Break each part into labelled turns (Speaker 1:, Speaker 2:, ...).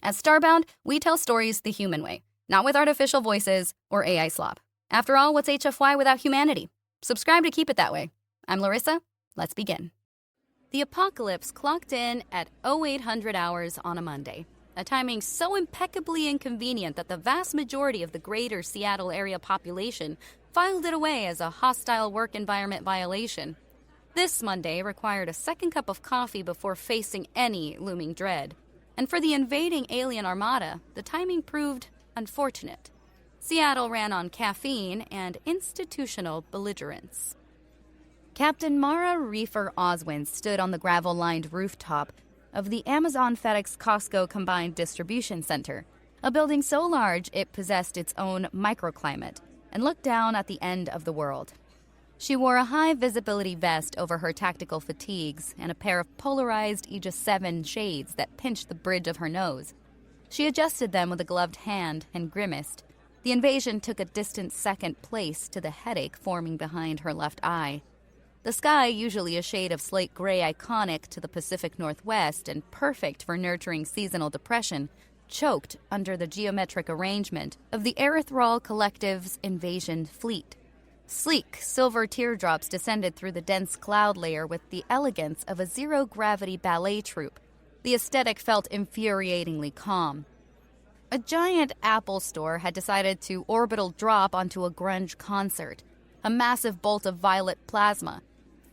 Speaker 1: At Starbound, we tell stories the human way, not with artificial voices or AI slop. After all, what's HFY without humanity? Subscribe to keep it that way. I'm Larissa. Let's begin. The apocalypse clocked in at 0800 hours on a Monday, a timing so impeccably inconvenient that the vast majority of the greater Seattle area population filed it away as a hostile work environment violation. This Monday required a second cup of coffee before facing any looming dread. And for the invading alien armada, the timing proved unfortunate. Seattle ran on caffeine and institutional belligerence. Captain Mara Reefer Oswin stood on the gravel-lined rooftop of the Amazon FedEx Costco Combined Distribution Center, a building so large it possessed its own microclimate, and looked down at the end of the world. She wore a high-visibility vest over her tactical fatigues and a pair of polarized Aegis 7 shades that pinched the bridge of her nose. She adjusted them with a gloved hand and grimaced. The invasion took a distant second place to the headache forming behind her left eye. The sky, usually a shade of slate gray iconic to the Pacific Northwest and perfect for nurturing seasonal depression, choked under the geometric arrangement of the Erythral Collective's invasion fleet. Sleek, silver teardrops descended through the dense cloud layer with the elegance of a zero-gravity ballet troupe. The aesthetic felt infuriatingly calm. A giant Apple store had decided to orbital drop onto a grunge concert. A massive bolt of violet plasma,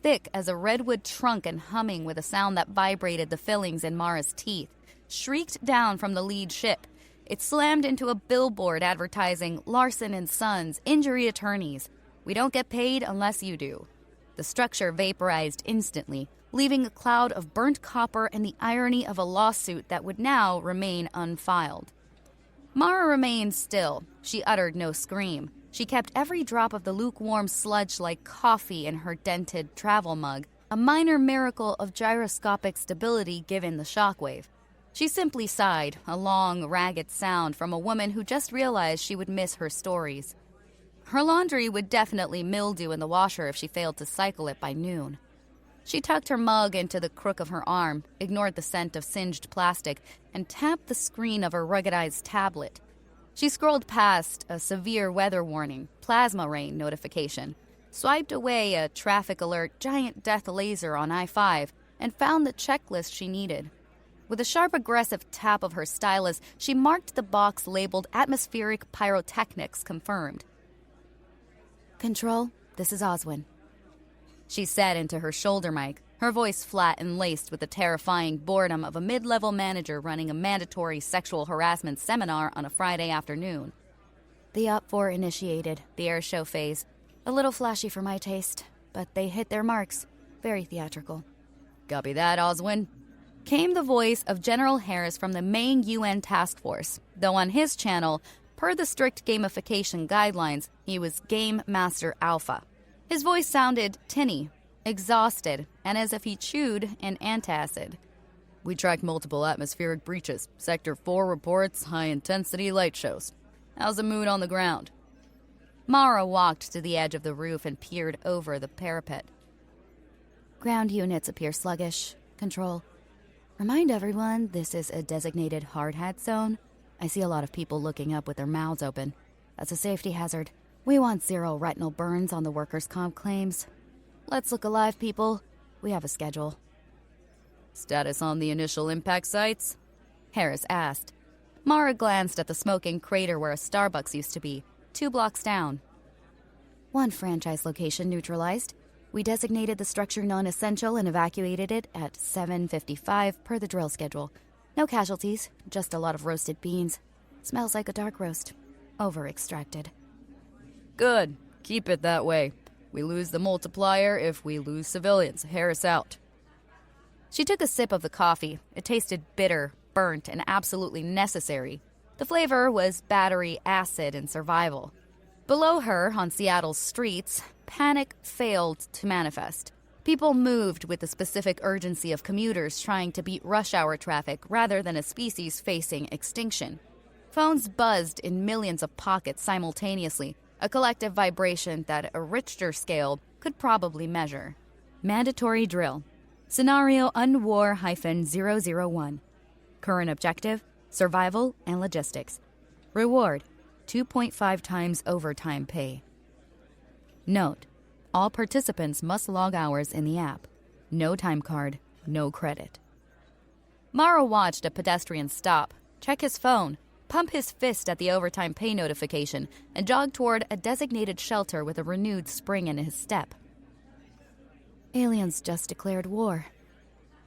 Speaker 1: thick as a redwood trunk and humming with a sound that vibrated the fillings in Mara's teeth, shrieked down from the lead ship. It slammed into a billboard advertising Larson & Sons, injury attorneys. We don't get paid unless you do. The structure vaporized instantly, leaving a cloud of burnt copper and the irony of a lawsuit that would now remain unfiled. Mara remained still. She uttered no scream. She kept every drop of the lukewarm sludge like coffee in her dented travel mug, a minor miracle of gyroscopic stability given the shockwave. She simply sighed, a long, ragged sound from a woman who just realized she would miss her stories. Her laundry would definitely mildew in the washer if she failed to cycle it by noon. She tucked her mug into the crook of her arm, ignored the scent of singed plastic, and tapped the screen of her ruggedized tablet. She scrolled past a severe weather warning, plasma rain notification, swiped away a traffic alert giant death laser on I-5, and found the checklist she needed. With a sharp, aggressive tap of her stylus, she marked the box labeled Atmospheric Pyrotechnics Confirmed. "Control, this is Oswin," she said into her shoulder mic, her voice flat and laced with the terrifying boredom of a mid-level manager running a mandatory sexual harassment seminar on a Friday afternoon. "The Op-4 initiated the air show phase. A little flashy for my taste, but they hit their marks. Very theatrical." "Copy that, Oswin," came the voice of General Harris from the main UN task force, though on his channel, per the strict gamification guidelines, he was Game Master Alpha. His voice sounded tinny, exhausted, and as if he chewed an antacid. "We tracked multiple atmospheric breaches. Sector 4 reports high-intensity light shows. How's the mood on the ground?" Mara walked to the edge of the roof and peered over the parapet. "Ground units appear sluggish. Control. Remind everyone this is a designated hard hat zone. I see a lot of people looking up with their mouths open. That's a safety hazard. We want 0 retinal burns on the workers' comp claims. Let's look alive, people. We have a schedule." "Status on the initial impact sites?" Harris asked. Mara glanced at the smoking crater where a Starbucks used to be, 2 blocks down. "1 franchise location neutralized. We designated the structure non-essential and evacuated it at 7:55 per the drill schedule. No casualties, just a lot of roasted beans. Smells like a dark roast. Over-extracted." "Good. Keep it that way. We lose the multiplier if we lose civilians. Harris out." She took a sip of the coffee. It tasted bitter, burnt, and absolutely necessary. The flavor was battery acid and survival. Below her, on Seattle's streets, panic failed to manifest. People moved with the specific urgency of commuters trying to beat rush hour traffic rather than a species facing extinction. Phones buzzed in millions of pockets simultaneously, a collective vibration that a Richter scale could probably measure. Mandatory drill. Scenario UNWAR-001. Current objective, Survival and logistics. Reward, 2.5 times overtime pay. Note, all participants must log hours in the app. No time card, no credit. Mara watched a pedestrian stop, check his phone, pump his fist at the overtime pay notification, and jog toward a designated shelter with a renewed spring in his step. Aliens just declared war.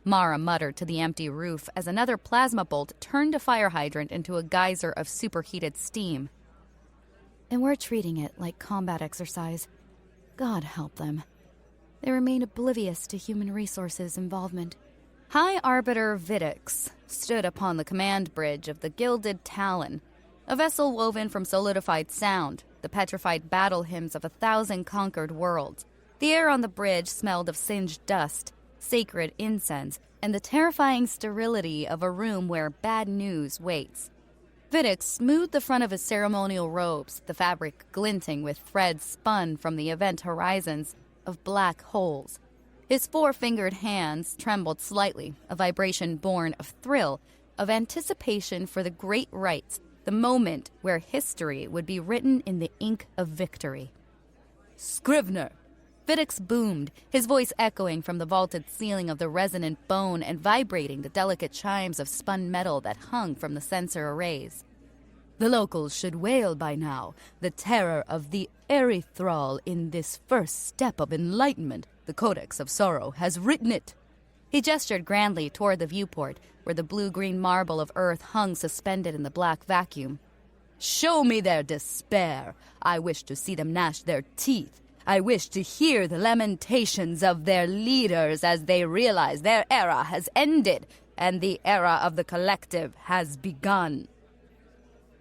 Speaker 1: Mara muttered to the empty roof as another plasma bolt turned a fire hydrant into a geyser of superheated steam. And we're treating it like combat exercise. God help them. They remain oblivious to human resources involvement. High Arbiter Vidix stood upon the command bridge of the Gilded Talon, a vessel woven from solidified sound, the petrified battle hymns of 1,000 conquered worlds. The air on the bridge smelled of singed dust, sacred incense, and the terrifying sterility of a room where bad news waits. Vidix smoothed the front of his ceremonial robes, the fabric glinting with threads spun from the event horizons of black holes. His four-fingered hands trembled slightly, a vibration born of thrill, of anticipation for the great rites, the moment where history would be written in the ink of victory. "Scrivener!" Vidix boomed, his voice echoing from the vaulted ceiling of the resonant bone and vibrating the delicate chimes of spun metal that hung from the sensor arrays. "The locals should wail by now, the terror of the erythral in this first step of enlightenment. The Codex of Sorrow has written it." He gestured grandly toward the viewport, where the blue-green marble of Earth hung suspended in the black vacuum. "Show me their despair. I wish to see them gnash their teeth. I wish to hear the lamentations of their leaders as they realize their era has ended and the era of the collective has begun."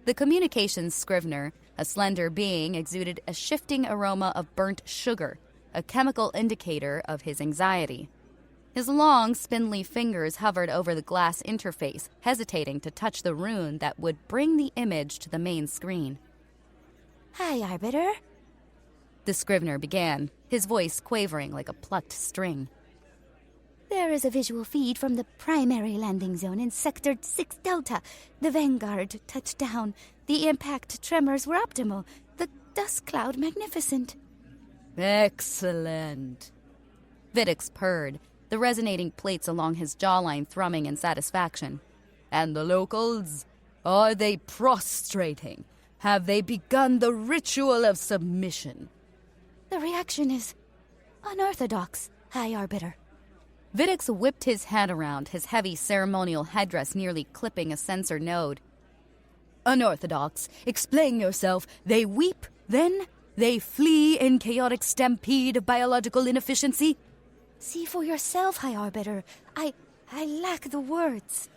Speaker 1: The communications scrivener, a slender being, exuded a shifting aroma of burnt sugar, a chemical indicator of his anxiety. His long, spindly fingers hovered over the glass interface, hesitating to touch the rune that would bring the image to the main screen.
Speaker 2: "Hi, Arbiter,"
Speaker 1: the scrivener began, his voice quavering like a plucked string.
Speaker 2: "There is a visual feed from the primary landing zone in Sector 6 Delta. The Vanguard touched down. The impact tremors were optimal. The dust cloud magnificent."
Speaker 1: "Excellent," Vidix purred, the resonating plates along his jawline thrumming in satisfaction. "And the locals? Are they prostrating? Have they begun the ritual of submission?"
Speaker 2: "The reaction is unorthodox, High Arbiter."
Speaker 1: Vidix whipped his head around, his heavy ceremonial headdress nearly clipping a sensor node. "Unorthodox. Explain yourself. They weep, then they flee in chaotic stampede of biological inefficiency?"
Speaker 2: "See for yourself, High Arbiter. I lack the words."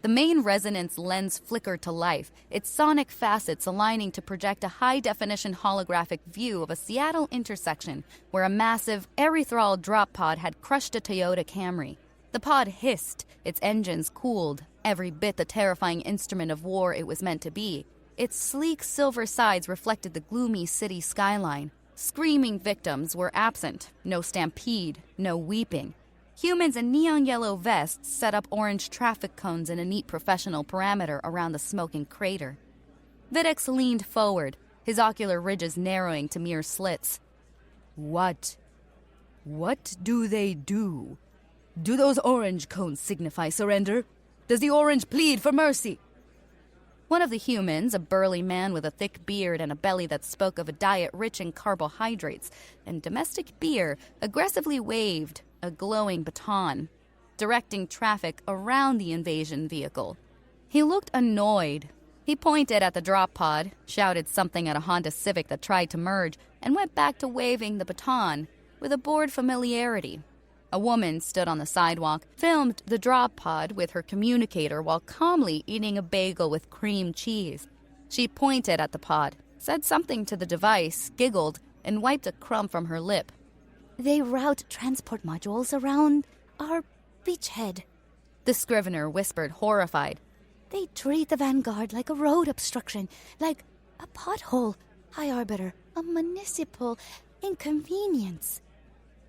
Speaker 1: The main resonance lens flickered to life, its sonic facets aligning to project a high-definition holographic view of a Seattle intersection where a massive erythral drop pod had crushed a Toyota Camry. The pod hissed, its engines cooled, every bit the terrifying instrument of war it was meant to be. Its sleek silver sides reflected the gloomy city skyline. Screaming victims were absent, no stampede, no weeping. Humans in neon yellow vests set up orange traffic cones in a neat professional parameter around the smoking crater. Vidix leaned forward, his ocular ridges narrowing to mere slits. What do they do? Do those orange cones signify surrender? Does the orange plead for mercy?" One of the humans, a burly man with a thick beard and a belly that spoke of a diet rich in carbohydrates and domestic beer, aggressively waved a glowing baton, directing traffic around the invasion vehicle. He looked annoyed. He pointed at the drop pod, shouted something at a Honda Civic that tried to merge, and went back to waving the baton with a bored familiarity. A woman stood on the sidewalk, filmed the drop pod with her communicator while calmly eating a bagel with cream cheese. She pointed at the pod, said something to the device, giggled, and wiped a crumb from her lip.
Speaker 2: "They route transport modules around our beachhead,"
Speaker 1: the scrivener whispered, horrified.
Speaker 2: "They treat the Vanguard like a road obstruction, like a pothole, High Arbiter, a municipal inconvenience."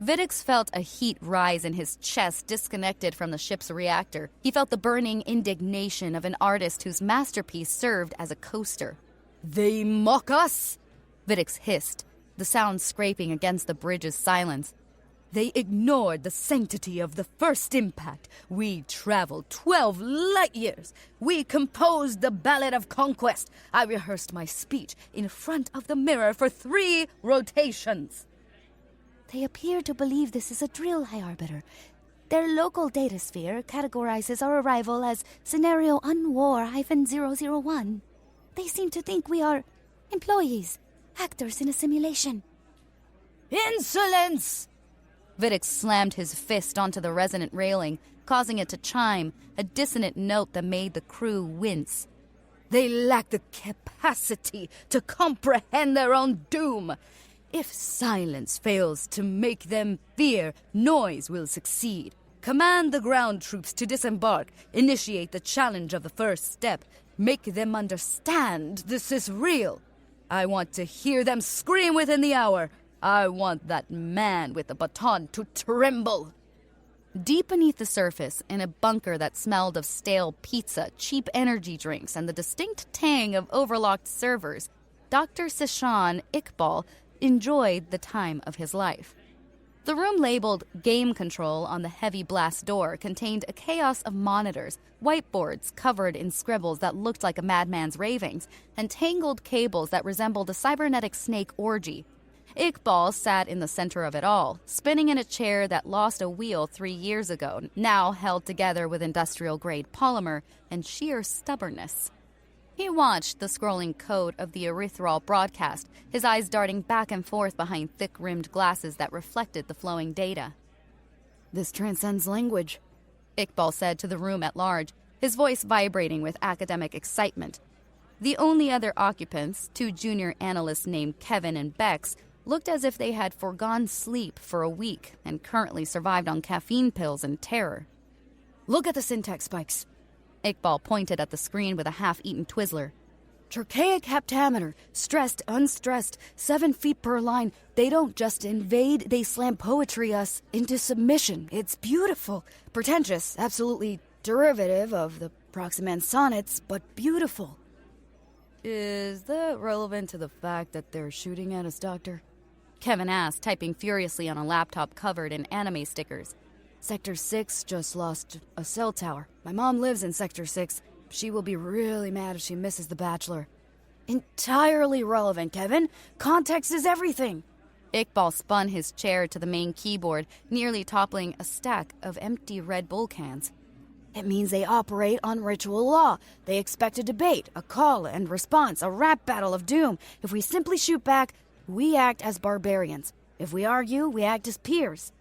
Speaker 1: Vidic felt a heat rise in his chest disconnected from the ship's reactor. He felt the burning indignation of an artist whose masterpiece served as a coaster. "They mock us!" Vidic hissed, the sound scraping against the bridge's silence. "They ignored the sanctity of the first impact. We traveled 12 light years. We composed the Ballad of Conquest. I rehearsed my speech in front of the mirror for 3 rotations."
Speaker 2: They appear to believe this is a drill, High Arbiter. Their local datasphere categorizes our arrival as Scenario Unwar-001. They seem to think we are employees, actors in a simulation.
Speaker 1: "Insolence!" Vidic slammed his fist onto the resonant railing, causing it to chime, a dissonant note that made the crew wince. "They lack the capacity to comprehend their own doom. If silence fails to make them fear, noise will succeed. Command the ground troops to disembark, initiate the challenge of the first step, make them understand this is real. I want to hear them scream within the hour. I want that man with the baton to tremble." Deep beneath the surface, in a bunker that smelled of stale pizza, cheap energy drinks, and the distinct tang of overlocked servers, Dr. Sishan Iqbal enjoyed the time of his life. The room labeled Game Control on the heavy glass door contained a chaos of monitors, whiteboards covered in scribbles that looked like a madman's ravings, and tangled cables that resembled a cybernetic snake orgy. Iqbal sat in the center of it all, spinning in a chair that lost a wheel 3 years ago, now held together with industrial-grade polymer and sheer stubbornness. He watched the scrolling code of the erythral broadcast, his eyes darting back and forth behind thick-rimmed glasses that reflected the flowing data. "This transcends language," Iqbal said to the room at large, his voice vibrating with academic excitement. The only other occupants, 2 junior analysts named Kevin and Bex, looked as if they had foregone sleep for a week and currently survived on caffeine pills and terror. "Look at the syntax spikes." Iqbal pointed at the screen with a half-eaten Twizzler. "Trochaic heptameter, stressed, unstressed, 7 feet per line. They don't just invade, they slam poetry us into submission. It's beautiful. Pretentious, absolutely derivative of the Proximan sonnets, but beautiful." "Is that relevant to the fact that they're shooting at us, Doctor?" Kevin asked, typing furiously on a laptop covered in anime stickers. "Sector 6 just lost a cell tower. My mom lives in Sector 6. She will be really mad if she misses the Bachelor." "Entirely relevant, Kevin. Context is everything." Iqbal spun his chair to the main keyboard, nearly toppling a stack of empty Red Bull cans. "It means they operate on ritual law. They expect a debate, a call and response, a rap battle of doom. If we simply shoot back, we act as barbarians. If we argue, we act as peers."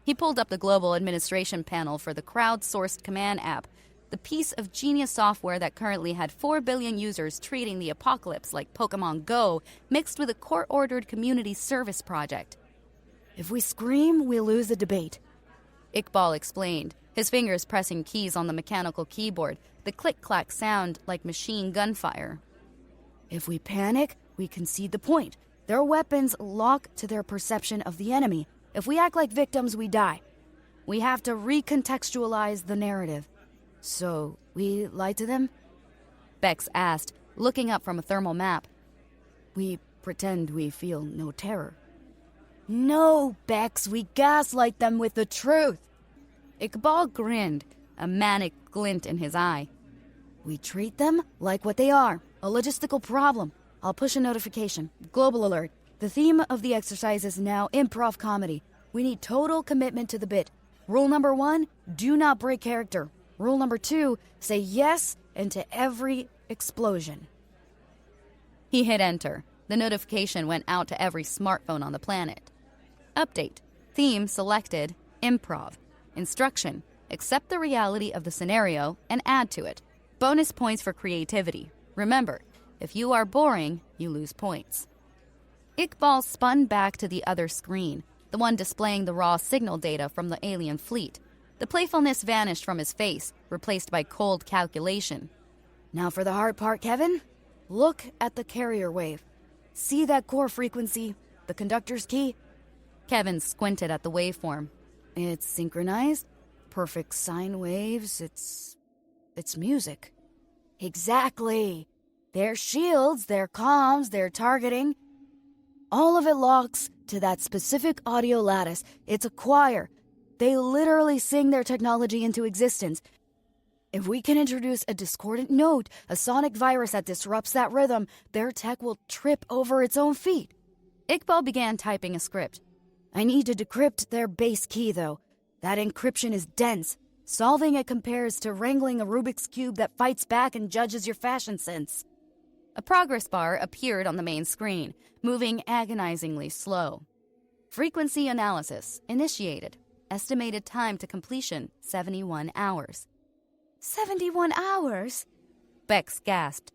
Speaker 1: He pulled up the global administration panel for the crowd-sourced command app, the piece of genius software that currently had 4 billion users treating the apocalypse like Pokemon Go, mixed with a court-ordered community service project. "If we scream, we'll lose the debate," Iqbal explained, his fingers pressing keys on the mechanical keyboard, the click-clack sound like machine gunfire. "If we panic, we concede the point. Their weapons lock to their perception of the enemy. If we act like victims, we die. We have to recontextualize the narrative." "So, we lie to them?" Bex asked, looking up from a thermal map. "We pretend we feel no terror." "No, Bex, we gaslight them with the truth." Iqbal grinned, a manic glint in his eye. "We treat them like what they are, a logistical problem. I'll push a notification. Global alert. The theme of the exercise is now improv comedy. We need total commitment to the bit. Rule number 1, do not break character. Rule number 2, say yes into every explosion." He hit enter. The notification went out to every smartphone on the planet. Update. Theme selected. Improv. Instruction. Accept the reality of the scenario and add to it. Bonus points for creativity. Remember, if you are boring, you lose points. Iqbal spun back to the other screen, the one displaying the raw signal data from the alien fleet. The playfulness vanished from his face, replaced by cold calculation. "Now for the hard part, Kevin. Look at the carrier wave. See that core frequency, the conductor's key? Kevin squinted at the waveform. It's synchronized, perfect sine waves, it's music.
Speaker 2: Exactly. Their shields, their comms, their targeting. All of it locks to that specific audio lattice. It's a choir. They literally sing their technology into existence. If we can introduce a discordant note, a sonic virus that disrupts that rhythm, their tech will trip over its own feet.
Speaker 1: Iqbal began typing a script.
Speaker 2: I need to decrypt their base key, though. That encryption is dense. Solving it compares to wrangling a Rubik's Cube that fights back and judges your fashion sense.
Speaker 1: A progress bar appeared on the main screen, moving agonizingly slow. Frequency analysis initiated. Estimated time to completion, 71 hours.
Speaker 2: 71 hours?
Speaker 1: Bex gasped.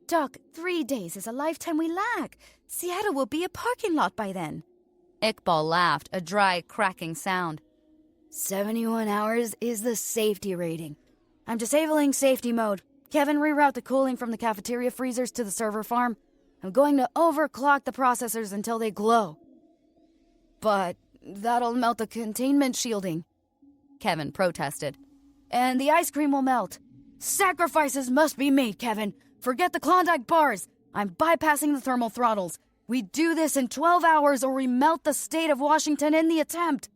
Speaker 2: Doc, 3 days is a lifetime we lack. Seattle will be a parking lot by then.
Speaker 1: Iqbal laughed, a dry, cracking sound.
Speaker 2: 71 hours is the safety rating. I'm disabling safety mode. Kevin, reroute the cooling from the cafeteria freezers to the server farm. I'm going to overclock the processors until they glow. But that'll melt the containment shielding,
Speaker 1: Kevin protested.
Speaker 2: And the ice cream will melt. Sacrifices must be made, Kevin. Forget the Klondike bars. I'm bypassing the thermal throttles. We do this in 12 hours or we melt the state of Washington in the attempt.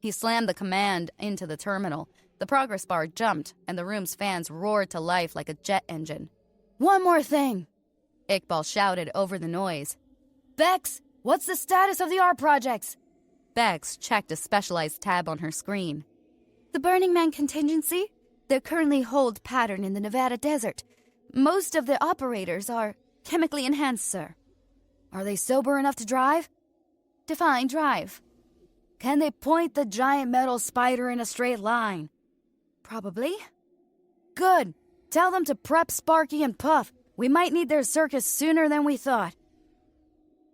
Speaker 1: He slammed the command into the terminal. The progress bar jumped, and the room's fans roared to life like a jet engine.
Speaker 2: One more thing,
Speaker 1: Iqbal shouted over the noise.
Speaker 2: Bex, what's the status of the art projects?
Speaker 1: Bex checked a specialized tab on her screen.
Speaker 2: The Burning Man contingency? They're currently hold pattern in the Nevada desert. Most of the operators are chemically enhanced, sir. Are they sober enough to drive?
Speaker 1: Define drive.
Speaker 2: Can they point the giant metal spider in a straight line?
Speaker 1: Probably.
Speaker 2: Good. Tell them to prep Sparky and Puff. We might need their circus sooner than we thought.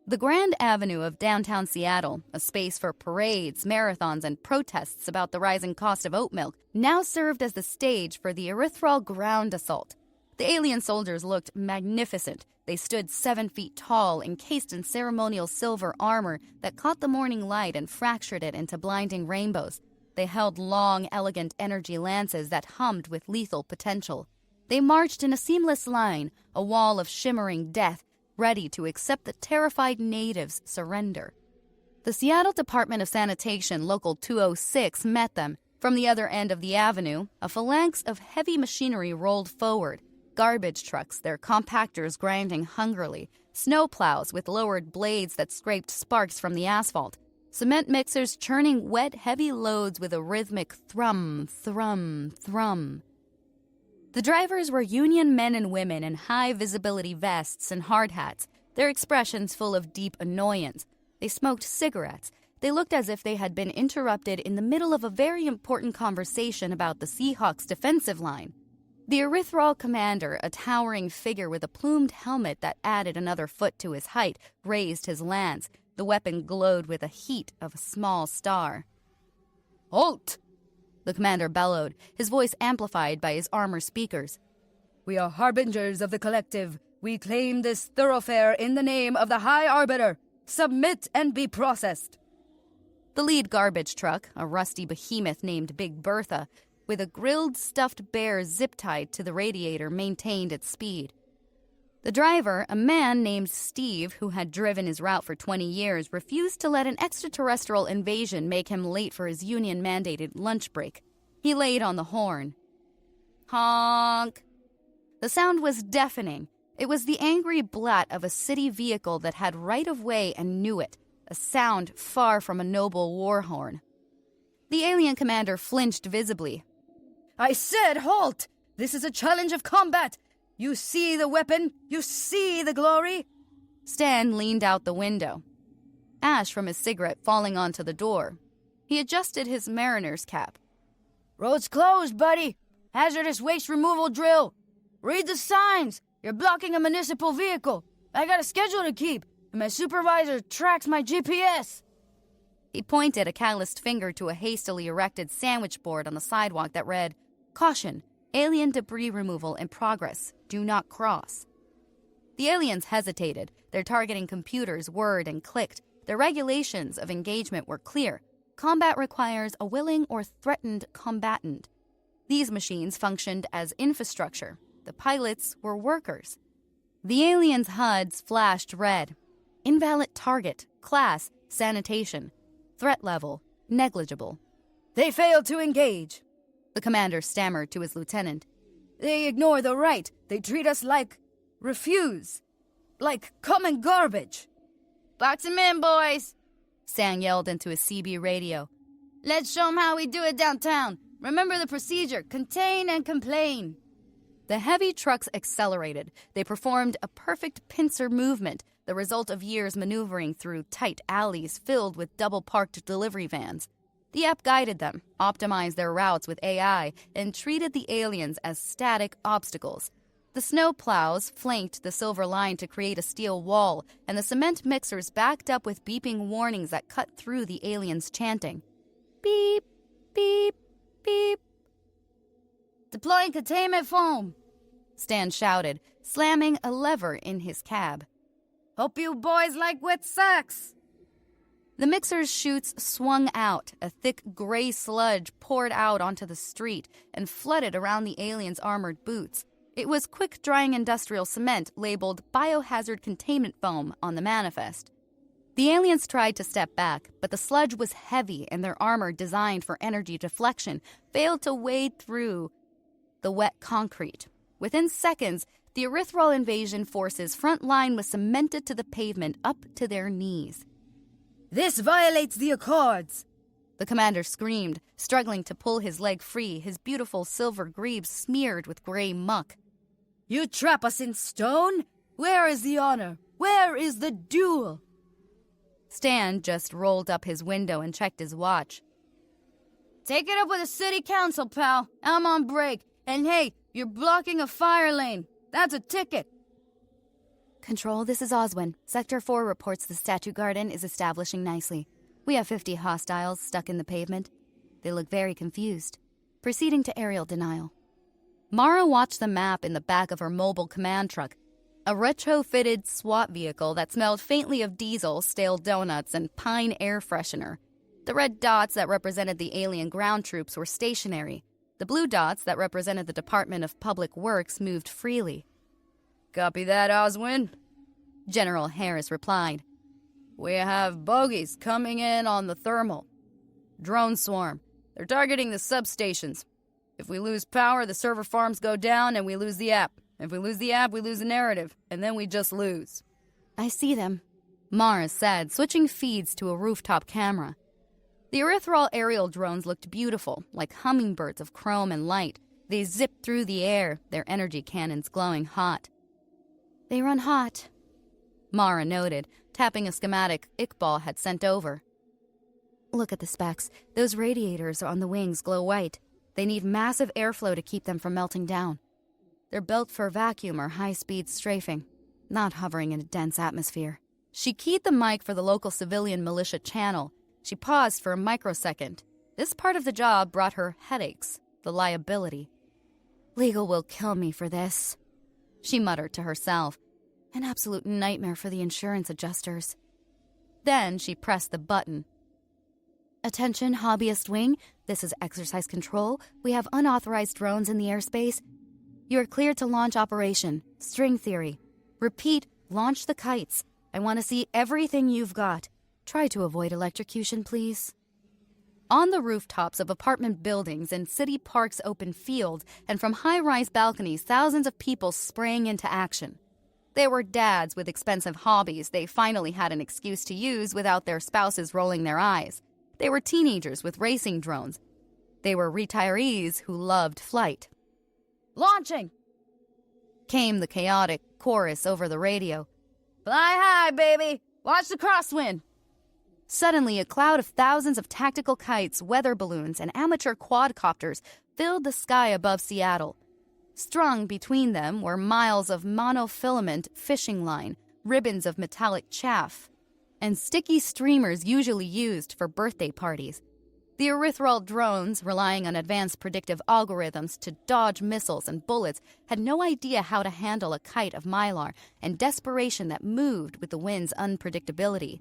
Speaker 1: The Grand Avenue of downtown Seattle, a space for parades, marathons, and protests about the rising cost of oat milk, now served as the stage for the erythral ground assault. The alien soldiers looked magnificent. They stood 7 feet tall, encased in ceremonial silver armor that caught the morning light and fractured it into blinding rainbows. They held long, elegant energy lances that hummed with lethal potential. They marched in a seamless line, a wall of shimmering death, ready to accept the terrified natives' surrender. The Seattle Department of Sanitation Local 206 met them. From the other end of the avenue, a phalanx of heavy machinery rolled forward. Garbage trucks, their compactors grinding hungrily, snowplows with lowered blades that scraped sparks from the asphalt, cement mixers churning wet, heavy loads with a rhythmic thrum, thrum, thrum. The drivers were union men and women in high-visibility vests and hard hats, their expressions full of deep annoyance. They smoked cigarettes. They looked as if they had been interrupted in the middle of a very important conversation about the Seahawks' defensive line. The erythral commander, a towering figure with a plumed helmet that added another foot to his height, raised his lance. The weapon glowed with the heat of a small star.
Speaker 3: "Halt!"
Speaker 1: the commander bellowed, his voice amplified by his armor speakers.
Speaker 3: "We are harbingers of the collective. We claim this thoroughfare in the name of the High Arbiter. Submit and be processed."
Speaker 1: The lead garbage truck, a rusty behemoth named Big Bertha, with a grilled stuffed bear zip-tied to the radiator, maintained its speed. The driver, a man named Steve, who had driven his route for 20 years, refused to let an extraterrestrial invasion make him late for his union-mandated lunch break. He laid on the horn. Honk! The sound was deafening. It was the angry blat of a city vehicle that had right-of-way and knew it, a sound far from a noble war horn. The alien commander flinched visibly.
Speaker 3: "I said halt! This is a challenge of combat! You see the weapon? You see the glory?"
Speaker 1: Stan leaned out the window, ash from his cigarette falling onto the door. He adjusted his mariner's cap.
Speaker 3: "Road's closed, buddy. Hazardous waste removal drill. Read the signs. You're blocking a municipal vehicle. I got a schedule to keep, and my supervisor tracks my GPS."
Speaker 1: He pointed a calloused finger to a hastily erected sandwich board on the sidewalk that read, "Caution, alien debris removal in progress. Do not cross." The aliens hesitated. Their targeting computers whirred and clicked. The regulations of engagement were clear. Combat requires a willing or threatened combatant. These machines functioned as infrastructure. The pilots were workers. The aliens' HUDs flashed red. Invalid target, class, sanitation. Threat level, negligible.
Speaker 3: They failed to engage,
Speaker 1: The commander stammered to his lieutenant.
Speaker 3: They ignore the right. They treat us like refuse. Like common garbage.
Speaker 2: Box 'em in, boys.
Speaker 1: Sang yelled into his CB radio.
Speaker 3: Let's show 'em how we do it downtown. Remember the procedure. Contain and complain.
Speaker 1: The heavy trucks accelerated. They performed a perfect pincer movement, the result of years maneuvering through tight alleys filled with double-parked delivery vans. The app guided them, optimized their routes with AI, and treated the aliens as static obstacles. The snow plows flanked the silver line to create a steel wall, and the cement mixers backed up with beeping warnings that cut through the aliens' chanting. Beep, beep, beep.
Speaker 3: Deploying containment foam,
Speaker 1: Stan shouted, slamming a lever in his cab.
Speaker 3: Hope you boys like wet socks.
Speaker 1: The mixer's chutes swung out. A thick gray sludge poured out onto the street and flooded around the aliens' armored boots. It was quick-drying industrial cement labeled biohazard containment foam on the manifest. The aliens tried to step back, but the sludge was heavy and their armor, designed for energy deflection, failed to wade through the wet concrete. Within seconds, the Erythral invasion forces' front line was cemented to the pavement up to their knees.
Speaker 3: This violates the Accords,
Speaker 1: The commander screamed, struggling to pull his leg free, his beautiful silver greaves smeared with gray muck.
Speaker 3: You trap us in stone? Where is the honor? Where is the duel?
Speaker 1: Stan just rolled up his window and checked his watch.
Speaker 3: Take it up with the city council, pal. I'm on break. And hey, you're blocking a fire lane. That's a ticket.
Speaker 1: Control, this is Oswin. Sector 4 reports the statue garden is establishing nicely. We have 50 hostiles stuck in the pavement. They look very confused. Proceeding to aerial denial. Mara watched the map in the back of her mobile command truck, a retrofitted SWAT vehicle that smelled faintly of diesel, stale donuts, and pine air freshener. The red dots that represented the alien ground troops were stationary. The blue dots that represented the Department of Public Works moved freely.
Speaker 3: Copy that, Oswin.
Speaker 1: General Harris replied.
Speaker 3: We have bogies coming in on the thermal. Drone swarm. They're targeting the substations. If we lose power, the server farms go down and we lose the app. If we lose the app, we lose the narrative, and then we just lose.
Speaker 1: I see them, Mara said, switching feeds to a rooftop camera. The Erythral aerial drones looked beautiful, like hummingbirds of chrome and light. They zipped through the air, their energy cannons glowing hot. They run hot, Mara noted, tapping a schematic Iqbal had sent over. Look at the specs. Those radiators on the wings glow white. They need massive airflow to keep them from melting down. They're built for vacuum or high-speed strafing, not hovering in a dense atmosphere. She keyed the mic for the local civilian militia channel. She paused for a microsecond. This part of the job brought her headaches, the liability. Legal will kill me for this, she muttered to herself. An absolute nightmare for the insurance adjusters. Then she pressed the button. Attention, hobbyist wing. This is exercise control. We have unauthorized drones in the airspace. You are cleared to launch operation. String theory. Repeat, launch the kites. I want to see everything you've got. Try to avoid electrocution, please. On the rooftops of apartment buildings and city parks' open fields, and from high-rise balconies, thousands of people sprang into action. They were dads with expensive hobbies they finally had an excuse to use without their spouses rolling their eyes. They were teenagers with racing drones. They were retirees who loved flight.
Speaker 3: Launching!
Speaker 1: Came the chaotic chorus over the radio.
Speaker 3: Fly high, baby! Watch the crosswind!
Speaker 1: Suddenly, a cloud of thousands of tactical kites, weather balloons, and amateur quadcopters filled the sky above Seattle. Strung between them were miles of monofilament fishing line, ribbons of metallic chaff, and sticky streamers usually used for birthday parties. The Erythral drones, relying on advanced predictive algorithms to dodge missiles and bullets, had no idea how to handle a kite of mylar and desperation that moved with the wind's unpredictability.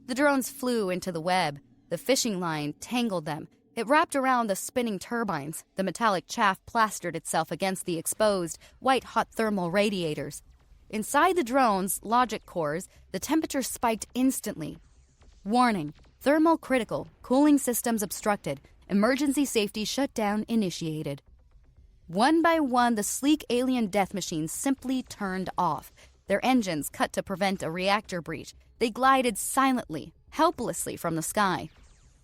Speaker 1: The drones flew into the web. The fishing line tangled them. It wrapped around the spinning turbines. The metallic chaff plastered itself against the exposed, white-hot thermal radiators. Inside the drones' logic cores, the temperature spiked instantly. Warning: thermal critical, cooling systems obstructed, emergency safety shutdown initiated. One by one, the sleek alien death machines simply turned off. Their engines cut to prevent a reactor breach. They glided silently, helplessly from the sky.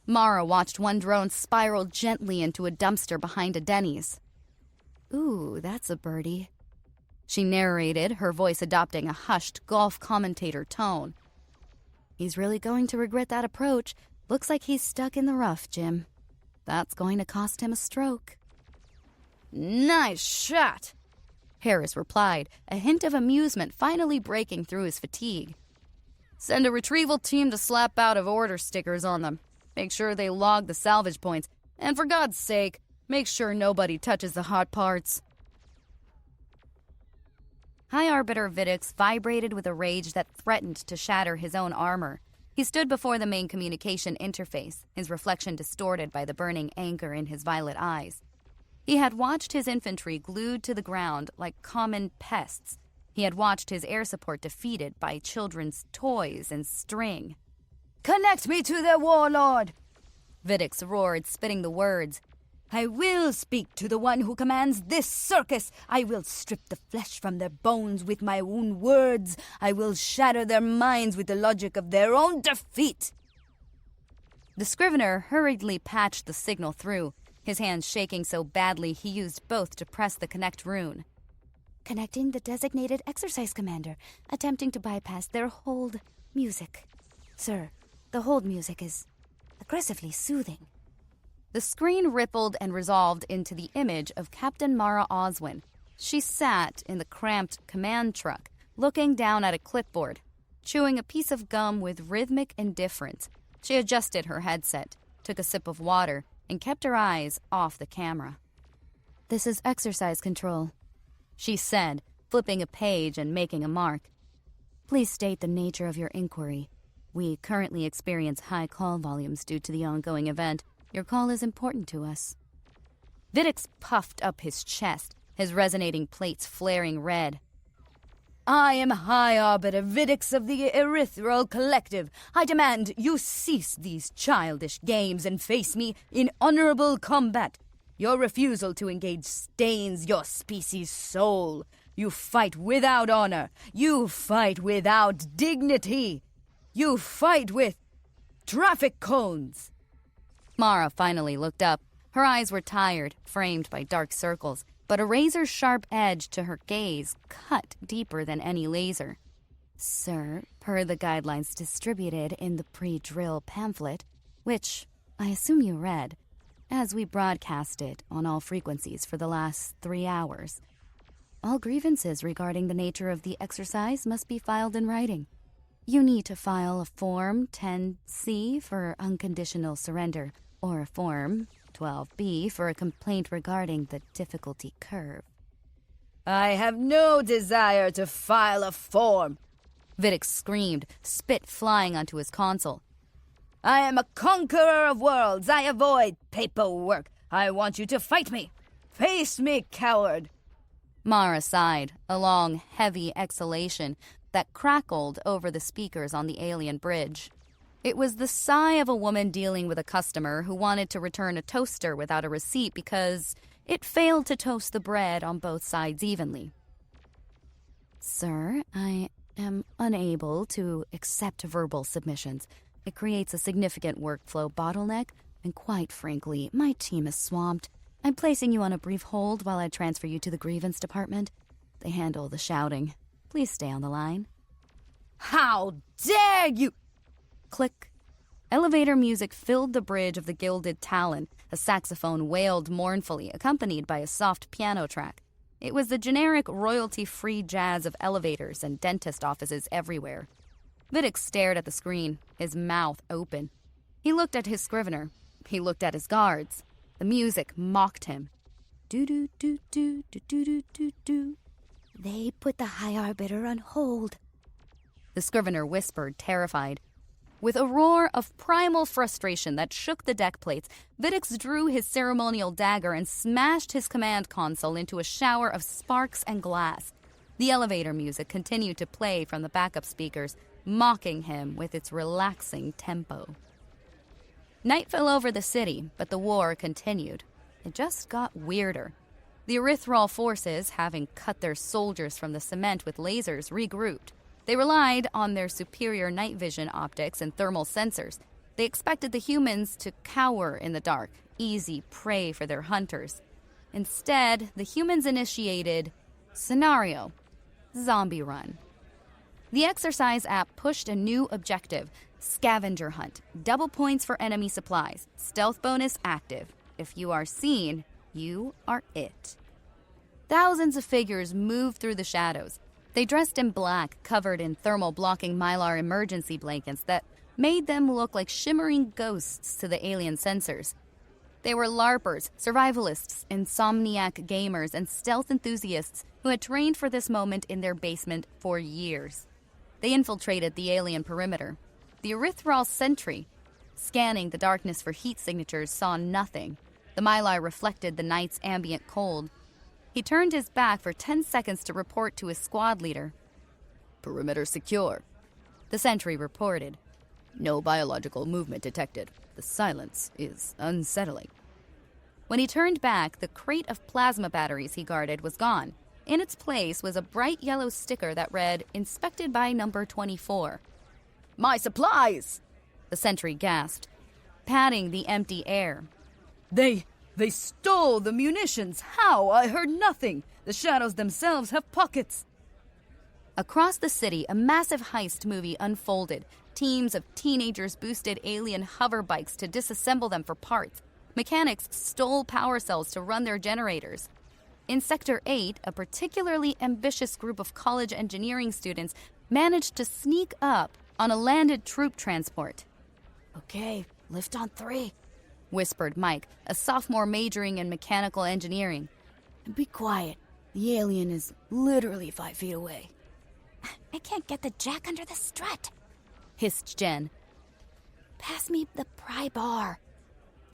Speaker 1: Mara watched one drone spiral gently into a dumpster behind a Denny's. "Ooh, that's a birdie," she narrated, her voice adopting a hushed golf commentator tone. "He's really going to regret that approach. Looks like he's stuck in the rough, Jim. That's going to cost him a stroke."
Speaker 3: Nice shot,
Speaker 1: Harris replied, a hint of amusement finally breaking through his fatigue. "Send a retrieval team to slap out of order stickers on them. Make sure they log the salvage points. And for God's sake, make sure nobody touches the hot parts." High Arbiter Vidix vibrated with a rage that threatened to shatter his own armor. He stood before the main communication interface, his reflection distorted by the burning anger in his violet eyes. He had watched his infantry glued to the ground like common pests. He had watched his air support defeated by children's toys and string.
Speaker 3: Connect me to the warlord,
Speaker 1: Vidix roared, spitting the words.
Speaker 3: I will speak to the one who commands this circus. I will strip the flesh from their bones with my own words. I will shatter their minds with the logic of their own defeat.
Speaker 1: The scrivener hurriedly patched the signal through, his hands shaking so badly he used both to press the connect rune.
Speaker 2: Connecting the designated exercise commander, attempting to bypass their hold music. Sir, the hold music is aggressively soothing.
Speaker 1: The screen rippled and resolved into the image of Captain Mara Oswin. She sat in the cramped command truck, looking down at a clipboard, chewing a piece of gum with rhythmic indifference. She adjusted her headset, took a sip of water, and kept her eyes off the camera.
Speaker 2: "This is exercise control,"
Speaker 1: she said, flipping a page and making a mark.
Speaker 2: "Please state the nature of your inquiry. We currently experience high call volumes due to the ongoing event. Your call is important to us."
Speaker 1: Vidix puffed up his chest, his resonating plates flaring red.
Speaker 3: I am High Arbiter Vidix of the Erythral Collective. I demand you cease these childish games and face me in honorable combat. Your refusal to engage stains your species' soul. You fight without honor. You fight without dignity. You fight with traffic cones.
Speaker 1: Mara finally looked up. Her eyes were tired, framed by dark circles, but a razor-sharp edge to her gaze cut deeper than any laser.
Speaker 2: "Sir, per the guidelines distributed in the pre-drill pamphlet, which I assume you read, as we broadcast it on all frequencies for the last 3 hours, all grievances regarding the nature of the exercise must be filed in writing. You need to file a Form 10C for unconditional surrender, or a Form 12B for a complaint regarding the difficulty curve."
Speaker 3: I have no desire to file a form,
Speaker 1: Vidix screamed, spit flying onto his console.
Speaker 3: I am a conqueror of worlds. I avoid paperwork. I want you to fight me. Face me, coward.
Speaker 1: Mara sighed, a long, heavy exhalation that crackled over the speakers on the alien bridge. It was the sigh of a woman dealing with a customer who wanted to return a toaster without a receipt because it failed to toast the bread on both sides evenly.
Speaker 2: "Sir, I am unable to accept verbal submissions. It creates a significant workflow bottleneck, and quite frankly, my team is swamped. I'm placing you on a brief hold while I transfer you to the grievance department. They handle the shouting. Please stay on the line."
Speaker 3: How dare you!
Speaker 1: Click. Elevator music filled the bridge of the Gilded Talon. A saxophone wailed mournfully, accompanied by a soft piano track. It was the generic royalty-free jazz of elevators and dentist offices everywhere. Vidix stared at the screen, his mouth open. He looked at his scrivener. He looked at his guards. The music mocked him.
Speaker 2: Do-do-do-do-do-do-do-do. "They put the High Arbiter on hold,"
Speaker 1: The scrivener whispered, terrified. With a roar of primal frustration that shook the deck plates, Viddix drew his ceremonial dagger and smashed his command console into a shower of sparks and glass. The elevator music continued to play from the backup speakers, mocking him with its relaxing tempo. Night fell over the city, but the war continued. It just got weirder. The Erythral forces, having cut their soldiers from the cement with lasers, regrouped. They relied on their superior night vision optics and thermal sensors. They expected the humans to cower in the dark, easy prey for their hunters. Instead, the humans initiated Scenario: Zombie Run. The exercise app pushed a new objective: Scavenger Hunt. Double points for enemy supplies. Stealth bonus active. If you are seen, you are it. Thousands of figures moved through the shadows. They dressed in black, covered in thermal-blocking mylar emergency blankets that made them look like shimmering ghosts to the alien sensors. They were LARPers, survivalists, insomniac gamers, and stealth enthusiasts who had trained for this moment in their basement for years. They infiltrated the alien perimeter. The Erythral sentry, scanning the darkness for heat signatures, saw nothing. The mylar reflected the night's ambient cold. He turned his back for 10 seconds to report to his squad leader. "Perimeter secure," the sentry reported. "No biological movement detected. The silence is unsettling." When he turned back, the crate of plasma batteries he guarded was gone. In its place was a bright yellow sticker that read, "Inspected by number 24. "My supplies!" the sentry gasped, patting the empty air. They stole the munitions. How? I heard nothing. The shadows themselves have pockets." Across the city, a massive heist movie unfolded. Teams of teenagers boosted alien hover bikes to disassemble them for parts. Mechanics stole power cells to run their generators. In Sector 8, a particularly ambitious group of college engineering students managed to sneak up on a landed troop transport.
Speaker 3: Okay, lift on 3.
Speaker 1: Whispered Mike, a sophomore majoring in mechanical engineering.
Speaker 3: And be quiet. The alien is literally 5 feet away.
Speaker 2: I can't get the jack under the strut.
Speaker 1: Hissed Jen.
Speaker 2: Pass me the pry bar.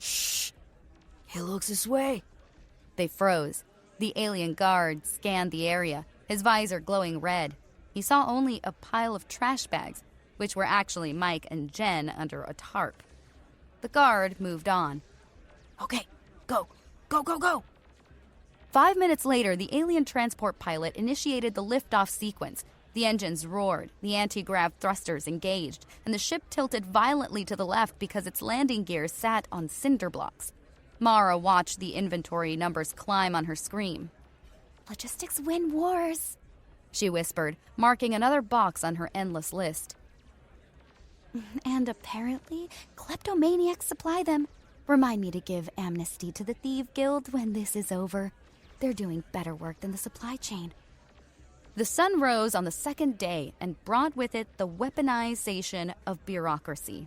Speaker 3: Shh. He looks this way.
Speaker 1: They froze. The alien guard scanned the area, his visor glowing red. He saw only a pile of trash bags, which were actually Mike and Jen under a tarp. The guard moved on.
Speaker 3: Okay, go. Go, go, go.
Speaker 1: 5 minutes later, the alien transport pilot initiated the liftoff sequence. The engines roared, the anti-grav thrusters engaged, and the ship tilted violently to the left because its landing gear sat on cinder blocks. Mara watched the inventory numbers climb on her screen.
Speaker 2: "Logistics win wars,"
Speaker 1: she whispered, marking another box on her endless list.
Speaker 2: "And apparently, kleptomaniacs supply them. Remind me to give amnesty to the Thief Guild when this is over. They're doing better work than the supply chain."
Speaker 1: The sun rose on the second day and brought with it the weaponization of bureaucracy.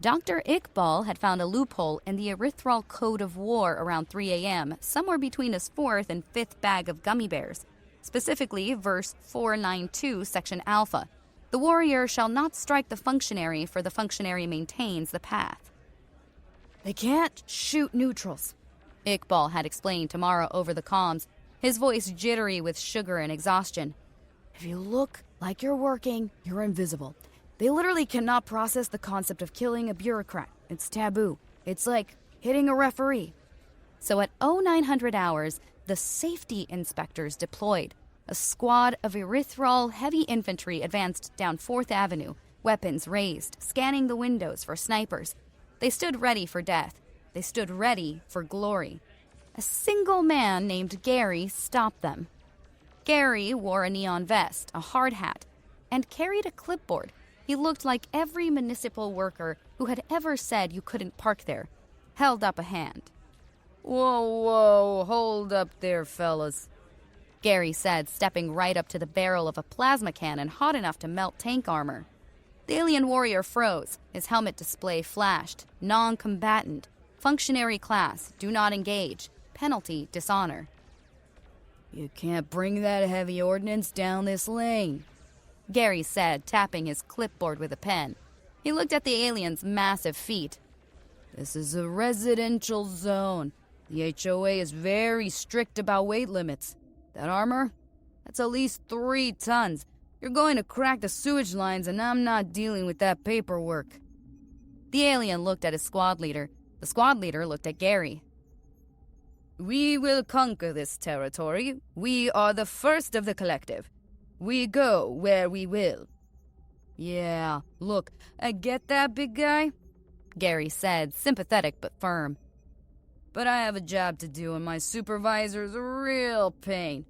Speaker 1: Dr. Iqbal had found a loophole in the Erythral Code of War around 3 a.m., somewhere between his 4th and 5th bag of gummy bears, specifically verse 492, section alpha. The warrior shall not strike the functionary, for the functionary maintains the path.
Speaker 3: They can't shoot neutrals,
Speaker 1: Iqbal had explained to Mara over the comms, his voice jittery with sugar and exhaustion.
Speaker 3: If you look like you're working, you're invisible. They literally cannot process the concept of killing a bureaucrat. It's taboo. It's like hitting a referee.
Speaker 1: So at 0900 hours, the safety inspectors deployed. A squad of Erythral heavy infantry advanced down 4th Avenue, weapons raised, scanning the windows for snipers. They stood ready for death. They stood ready for glory. A single man named Gary stopped them. Gary wore a neon vest, a hard hat, and carried a clipboard. He looked like every municipal worker who had ever said you couldn't park there. Held up a hand.
Speaker 3: Whoa, hold up there, fellas,"
Speaker 1: Gary said, stepping right up to the barrel of a plasma cannon hot enough to melt tank armor. The alien warrior froze. His helmet display flashed. Non-combatant. Functionary class. Do not engage. Penalty, dishonor.
Speaker 3: "You can't bring that heavy ordnance down this lane,"
Speaker 1: Gary said, tapping his clipboard with a pen. He looked at the alien's massive feet.
Speaker 3: This is a residential zone. The HOA is very strict about weight limits. That armor? That's at least 3 tons. You're going to crack the sewage lines, and I'm not dealing with that paperwork.
Speaker 1: The alien looked at his squad leader. The squad leader looked at Gary.
Speaker 3: We will conquer this territory. We are the first of the collective. We go where we will. Yeah, look, I get that, big guy,
Speaker 1: Gary said, sympathetic but firm.
Speaker 3: But I have a job to do, and my supervisor's a real pain.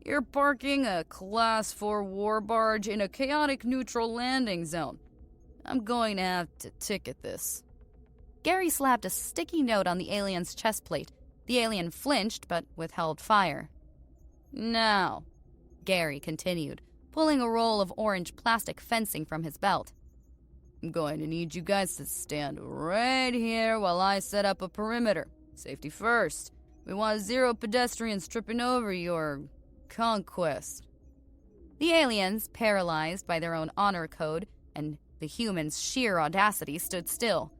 Speaker 3: You're parking a Class 4 war barge in a chaotic neutral landing zone. I'm going to have to ticket this.
Speaker 1: Gary slapped a sticky note on the alien's chest plate. The alien flinched but withheld fire.
Speaker 3: Now,
Speaker 1: Gary continued, pulling a roll of orange plastic fencing from his belt.
Speaker 3: I'm going to need you guys to stand right here while I set up a perimeter. Safety first. We want 0 pedestrians tripping over your conquest.
Speaker 1: The aliens, paralyzed by their own honor code and the humans' sheer audacity, stood still.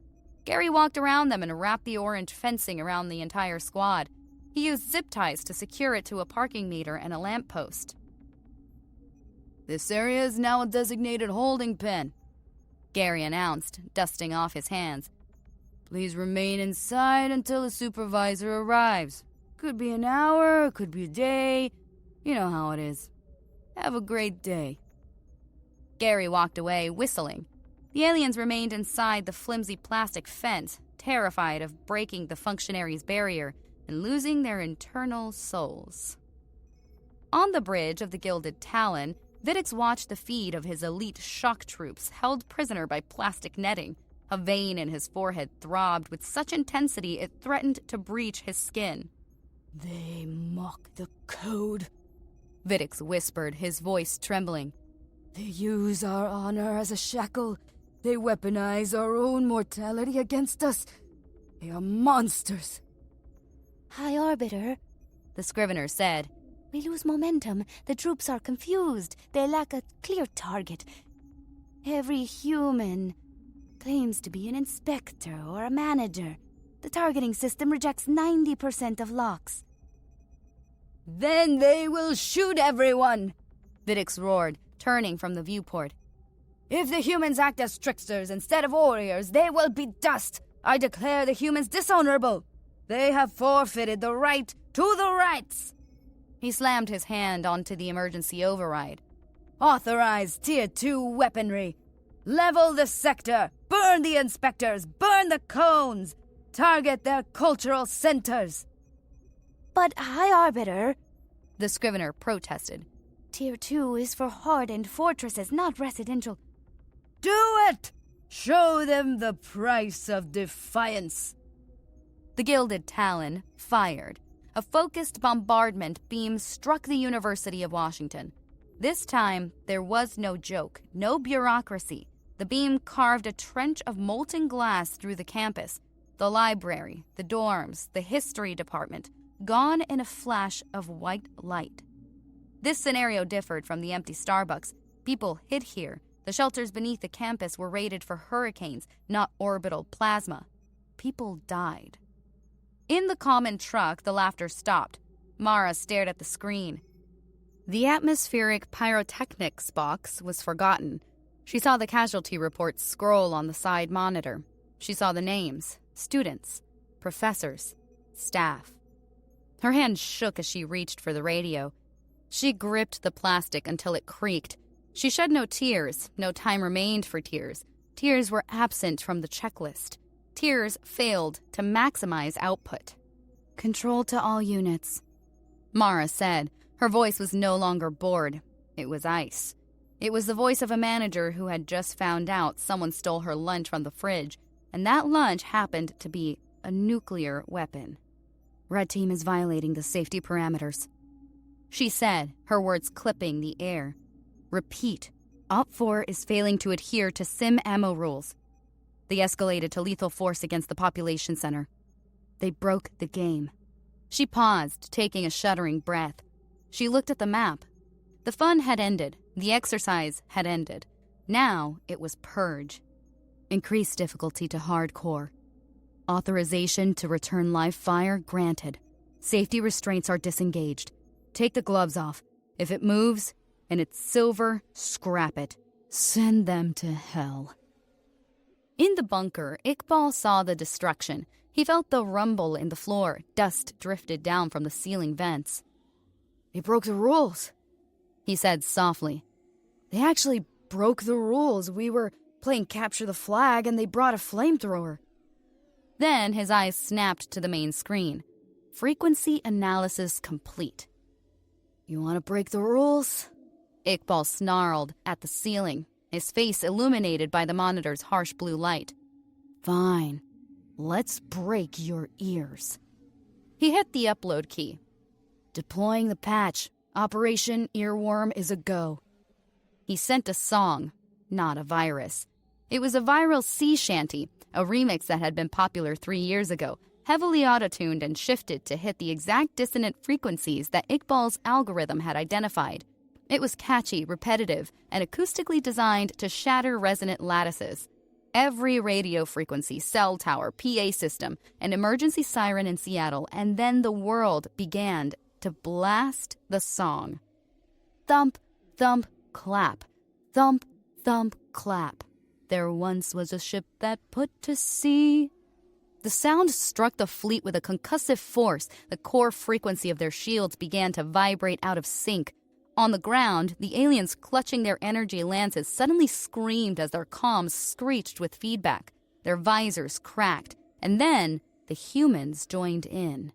Speaker 1: Gary walked around them and wrapped the orange fencing around the entire squad. He used zip ties to secure it to a parking meter and a lamppost.
Speaker 3: This area is now a designated holding pen,
Speaker 1: Gary announced, dusting off his hands.
Speaker 3: Please remain inside until the supervisor arrives. Could be an hour, could be a day. You know how it is. Have a great day.
Speaker 1: Gary walked away, whistling. The aliens remained inside the flimsy plastic fence, terrified of breaking the functionaries' barrier and losing their internal souls. On the bridge of the Gilded Talon, Viddix watched the feed of his elite shock troops held prisoner by plastic netting. A vein in his forehead throbbed with such intensity it threatened to breach his skin.
Speaker 3: They mock the code,
Speaker 1: Viddix whispered, his voice trembling.
Speaker 3: They use our honor as a shackle. They weaponize our own mortality against us. They are monsters.
Speaker 2: High Arbiter,
Speaker 1: the Scrivener said.
Speaker 2: We lose momentum. The troops are confused. They lack a clear target. Every human claims to be an inspector or a manager. The targeting system rejects 90% of locks.
Speaker 3: Then they will shoot everyone,
Speaker 1: Viddix roared, turning from the viewport.
Speaker 3: If the humans act as tricksters instead of warriors, they will be dust. I declare the humans dishonorable. They have forfeited the right to the rights.
Speaker 1: He slammed his hand onto the emergency override.
Speaker 3: Authorize Tier 2 weaponry. Level the sector. Burn the inspectors. Burn the cones. Target their cultural centers.
Speaker 2: But High Arbiter,
Speaker 1: the Scrivener protested.
Speaker 2: Tier 2 is for hardened fortresses, not residential.
Speaker 3: Do it! Show them the price of defiance.
Speaker 1: The Gilded Talon fired. A focused bombardment beam struck the University of Washington. This time, there was no joke, no bureaucracy. The beam carved a trench of molten glass through the campus. The library, the dorms, the history department, gone in a flash of white light. This scenario differed from the empty Starbucks. People hid here. The shelters beneath the campus were rated for hurricanes, not orbital plasma. People died. In the common truck, the laughter stopped. Mara stared at the screen. The atmospheric pyrotechnics box was forgotten. She saw the casualty reports scroll on the side monitor. She saw the names, students, professors, staff. Her hand shook as she reached for the radio. She gripped the plastic until it creaked. She shed no tears. No time remained for tears. Tears were absent from the checklist. Tears failed to maximize output. Control to all units, Mara said. Her voice was no longer bored. It was ice. It was the voice of a manager who had just found out someone stole her lunch from the fridge, and that lunch happened to be a nuclear weapon. Red Team is violating the safety parameters, she said, her words clipping the air. Repeat, Op 4 is failing to adhere to SIM ammo rules. They escalated to lethal force against the population center. They broke the game. She paused, taking a shuddering breath. She looked at the map. The fun had ended. The exercise had ended. Now it was purge. Increase difficulty to hardcore. Authorization to return live fire granted. Safety restraints are disengaged. Take the gloves off. If it moves and it's silver, scrap it. Send them to hell. In the bunker, Iqbal saw the destruction. He felt the rumble in the floor. Dust drifted down from the ceiling vents.
Speaker 3: They broke the rules, he said softly. They actually broke the rules. We were playing capture the flag and they brought a flamethrower.
Speaker 1: Then his eyes snapped to the main screen. Frequency analysis complete.
Speaker 3: You want to break the rules?
Speaker 1: Iqbal snarled at the ceiling, his face illuminated by the monitor's harsh blue light.
Speaker 3: Fine. Let's break your ears.
Speaker 1: He hit the upload key.
Speaker 3: Deploying the patch. Operation Earworm is a go.
Speaker 1: He sent a song, not a virus. It was a viral sea shanty, a remix that had been popular 3 years ago, heavily auto-tuned and shifted to hit the exact dissonant frequencies that Iqbal's algorithm had identified. It was catchy, repetitive, and acoustically designed to shatter resonant lattices. Every radio frequency, cell tower, PA system, an emergency siren in Seattle, and then the world began to blast the song. Thump, thump, clap. Thump, thump, clap. There once was a ship that put to sea. The sound struck the fleet with a concussive force. The core frequency of their shields began to vibrate out of sync. On the ground, the aliens clutching their energy lances suddenly screamed as their comms screeched with feedback. Their visors cracked, and then the humans joined in.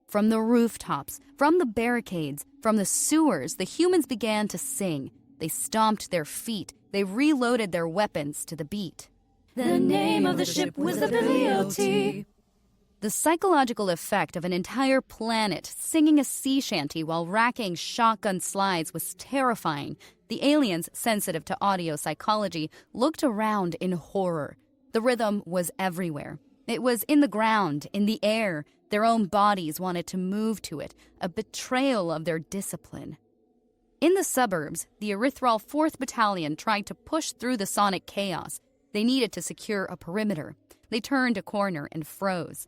Speaker 1: From the rooftops, from the barricades, from the sewers, the humans began to sing. They stomped their feet. They reloaded their weapons to the beat.
Speaker 4: The name of the ship was the Billy.
Speaker 1: The psychological effect of an entire planet singing a sea shanty while racking shotgun slides was terrifying. The aliens, sensitive to audio psychology, looked around in horror. The rhythm was everywhere. It was in the ground, in the air. Their own bodies wanted to move to it, a betrayal of their discipline. In the suburbs, the Erythral 4th Battalion tried to push through the sonic chaos. They needed to secure a perimeter. They turned a corner and froze.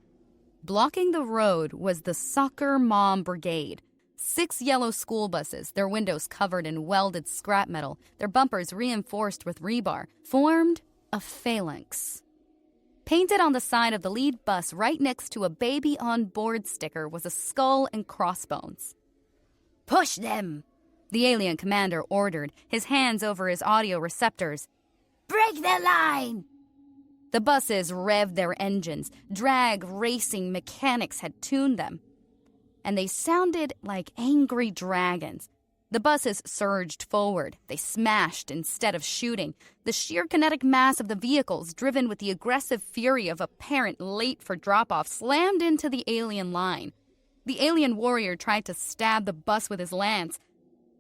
Speaker 1: Blocking the road was the Soccer Mom Brigade. 6 yellow school buses, their windows covered in welded scrap metal, their bumpers reinforced with rebar, formed a phalanx. Painted on the side of the lead bus right next to a baby on board sticker was a skull and crossbones.
Speaker 3: Push them,
Speaker 1: the alien commander ordered, his hands over his audio receptors.
Speaker 3: Break the line!
Speaker 1: The buses revved their engines. Drag racing mechanics had tuned them. And they sounded like angry dragons. The buses surged forward. They smashed instead of shooting. The sheer kinetic mass of the vehicles, driven with the aggressive fury of a parent late for drop-off, slammed into the alien line. The alien warrior tried to stab the bus with his lance.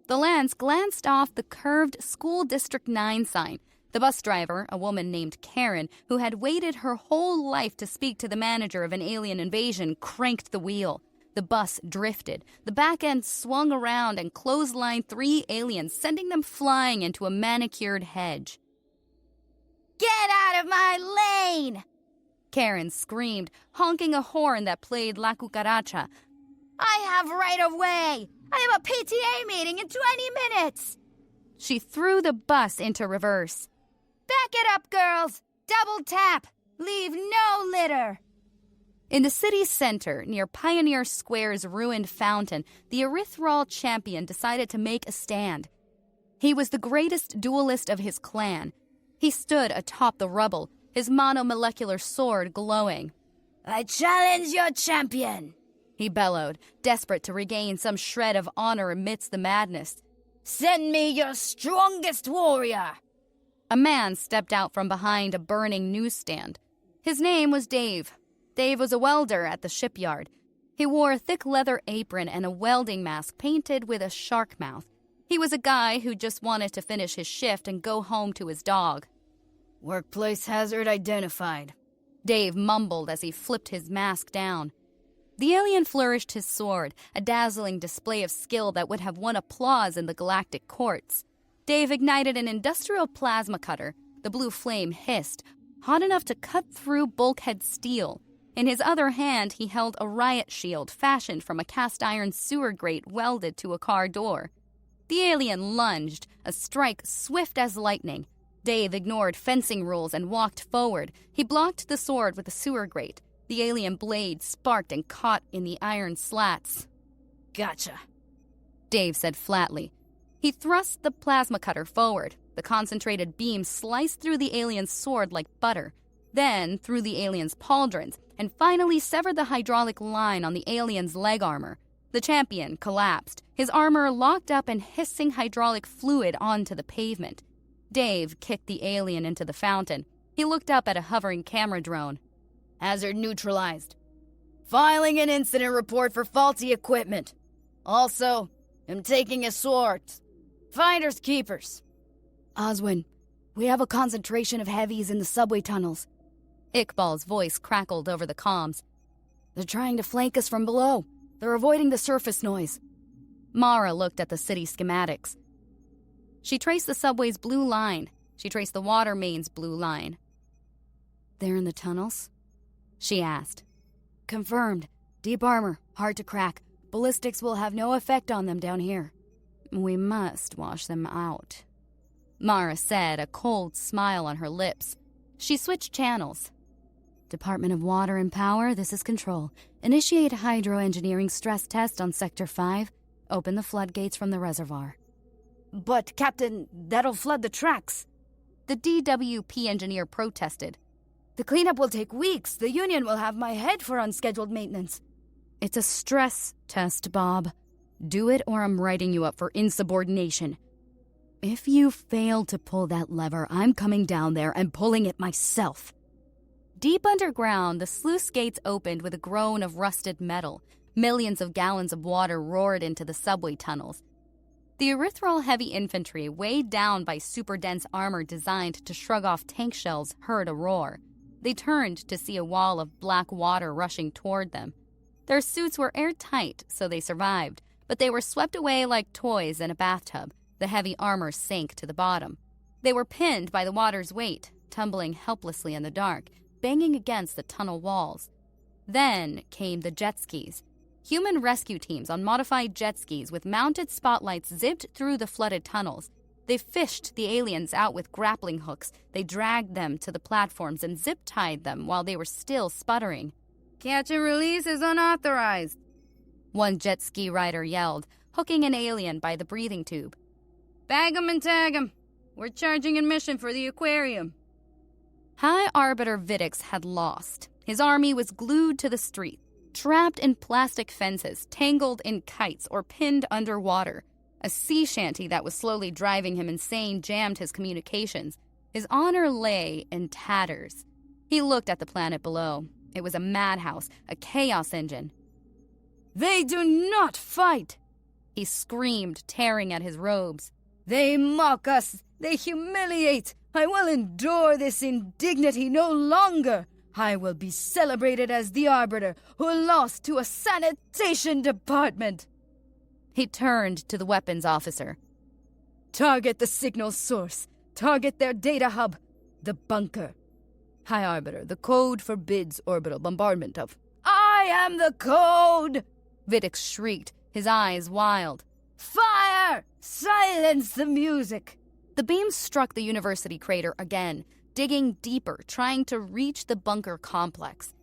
Speaker 1: The lance glanced off the curved School District 9 sign. The bus driver, a woman named Karen, who had waited her whole life to speak to the manager of an alien invasion, cranked the wheel. The bus drifted. The back end swung around and clotheslined 3 aliens, sending them flying into a manicured hedge.
Speaker 2: Get out of my lane!
Speaker 1: Karen screamed, honking a horn that played La Cucaracha.
Speaker 2: I have right of way! I have a PTA meeting in 20 minutes!
Speaker 1: She threw the bus into reverse.
Speaker 2: Back it up, girls! Double tap! Leave no litter!
Speaker 1: In the city's center, near Pioneer Square's ruined fountain, the Erythral champion decided to make a stand. He was the greatest duelist of his clan. He stood atop the rubble, his monomolecular sword glowing.
Speaker 3: I challenge your champion,
Speaker 1: he bellowed, desperate to regain some shred of honor amidst the madness.
Speaker 3: Send me your strongest warrior.
Speaker 1: A man stepped out from behind a burning newsstand. His name was Dave. Dave was a welder at the shipyard. He wore a thick leather apron and a welding mask painted with a shark mouth. He was a guy who just wanted to finish his shift and go home to his dog.
Speaker 3: Workplace hazard identified,
Speaker 1: Dave mumbled as he flipped his mask down. The alien flourished his sword, a dazzling display of skill that would have won applause in the galactic courts. Dave ignited an industrial plasma cutter. The blue flame hissed. hot enough to cut through bulkhead steel. In his other hand, he held a riot shield fashioned from a cast-iron sewer grate welded to a car door. The alien lunged, a strike swift as lightning. Dave ignored fencing rules and walked forward. He blocked the sword with the sewer grate. The alien blade sparked and caught in the iron slats.
Speaker 3: Gotcha,
Speaker 1: Dave said flatly. He thrust the plasma cutter forward. The concentrated beam sliced through the alien's sword like butter, then through the alien's pauldrons, and finally severed the hydraulic line on the alien's leg armor. The champion collapsed, his armor locked up in hissing hydraulic fluid onto the pavement. Dave kicked the alien into the fountain. He looked up at a hovering camera drone.
Speaker 3: Hazard neutralized. Filing an incident report for faulty equipment. Also, I'm taking a sword. Finders keepers.
Speaker 5: Oswin, we have a concentration of heavies in the subway tunnels.
Speaker 1: Iqbal's voice crackled over the comms.
Speaker 5: They're trying to flank us from below. They're avoiding the surface noise.
Speaker 1: Mara looked at the city schematics. She traced the subway's blue line. She traced the water main's blue line.
Speaker 5: They're in the tunnels?
Speaker 1: She asked.
Speaker 5: Confirmed. Deep armor, hard to crack. Ballistics will have no effect on them down here.
Speaker 1: We must wash them out, Mara said, a cold smile on her lips. She switched channels.
Speaker 5: Department of Water and Power, this is Control. Initiate hydroengineering stress test on Sector 5. Open the floodgates from the reservoir.
Speaker 3: But, Captain, that'll flood the tracks.
Speaker 1: The DWP engineer protested.
Speaker 3: The cleanup will take weeks. The Union will have my head for unscheduled maintenance.
Speaker 5: It's a stress test, Bob. Do it or I'm writing you up for insubordination. If you fail to pull that lever, I'm coming down there and pulling it myself.
Speaker 1: Deep underground, the sluice gates opened with a groan of rusted metal. Millions of gallons of water roared into the subway tunnels. The erythral heavy infantry, weighed down by super-dense armor designed to shrug off tank shells, heard a roar. They turned to see a wall of black water rushing toward them. Their suits were airtight, so they survived, but they were swept away like toys in a bathtub. The heavy armor sank to the bottom. They were pinned by the water's weight, tumbling helplessly in the dark, banging against the tunnel walls. Then came the jet skis. Human rescue teams on modified jet skis with mounted spotlights zipped through the flooded tunnels. They fished the aliens out with grappling hooks. They dragged them to the platforms and zip-tied them while they were still sputtering.
Speaker 3: Catch and release is unauthorized,
Speaker 1: one jet ski rider yelled, hooking an alien by the breathing tube.
Speaker 3: Bag 'em and tag 'em. We're charging admission for the aquarium.
Speaker 1: High Arbiter Vidix had lost. His army was glued to the street, trapped in plastic fences, tangled in kites, or pinned underwater. A sea shanty that was slowly driving him insane jammed his communications. His honor lay in tatters. He looked at the planet below. It was a madhouse, a chaos engine.
Speaker 3: They do not fight,
Speaker 1: he screamed, tearing at his robes.
Speaker 3: They mock us. They humiliate. I will endure this indignity no longer. I will be celebrated as the Arbiter who lost to a sanitation department.
Speaker 1: He turned to the weapons officer.
Speaker 3: Target the signal source. Target their data hub. The bunker. High Arbiter, the code forbids orbital bombardment of... I am the code!
Speaker 1: Vidix shrieked, his eyes wild.
Speaker 3: Fire! Silence the music!
Speaker 1: The beam struck the university crater again, digging deeper, trying to reach the bunker complex.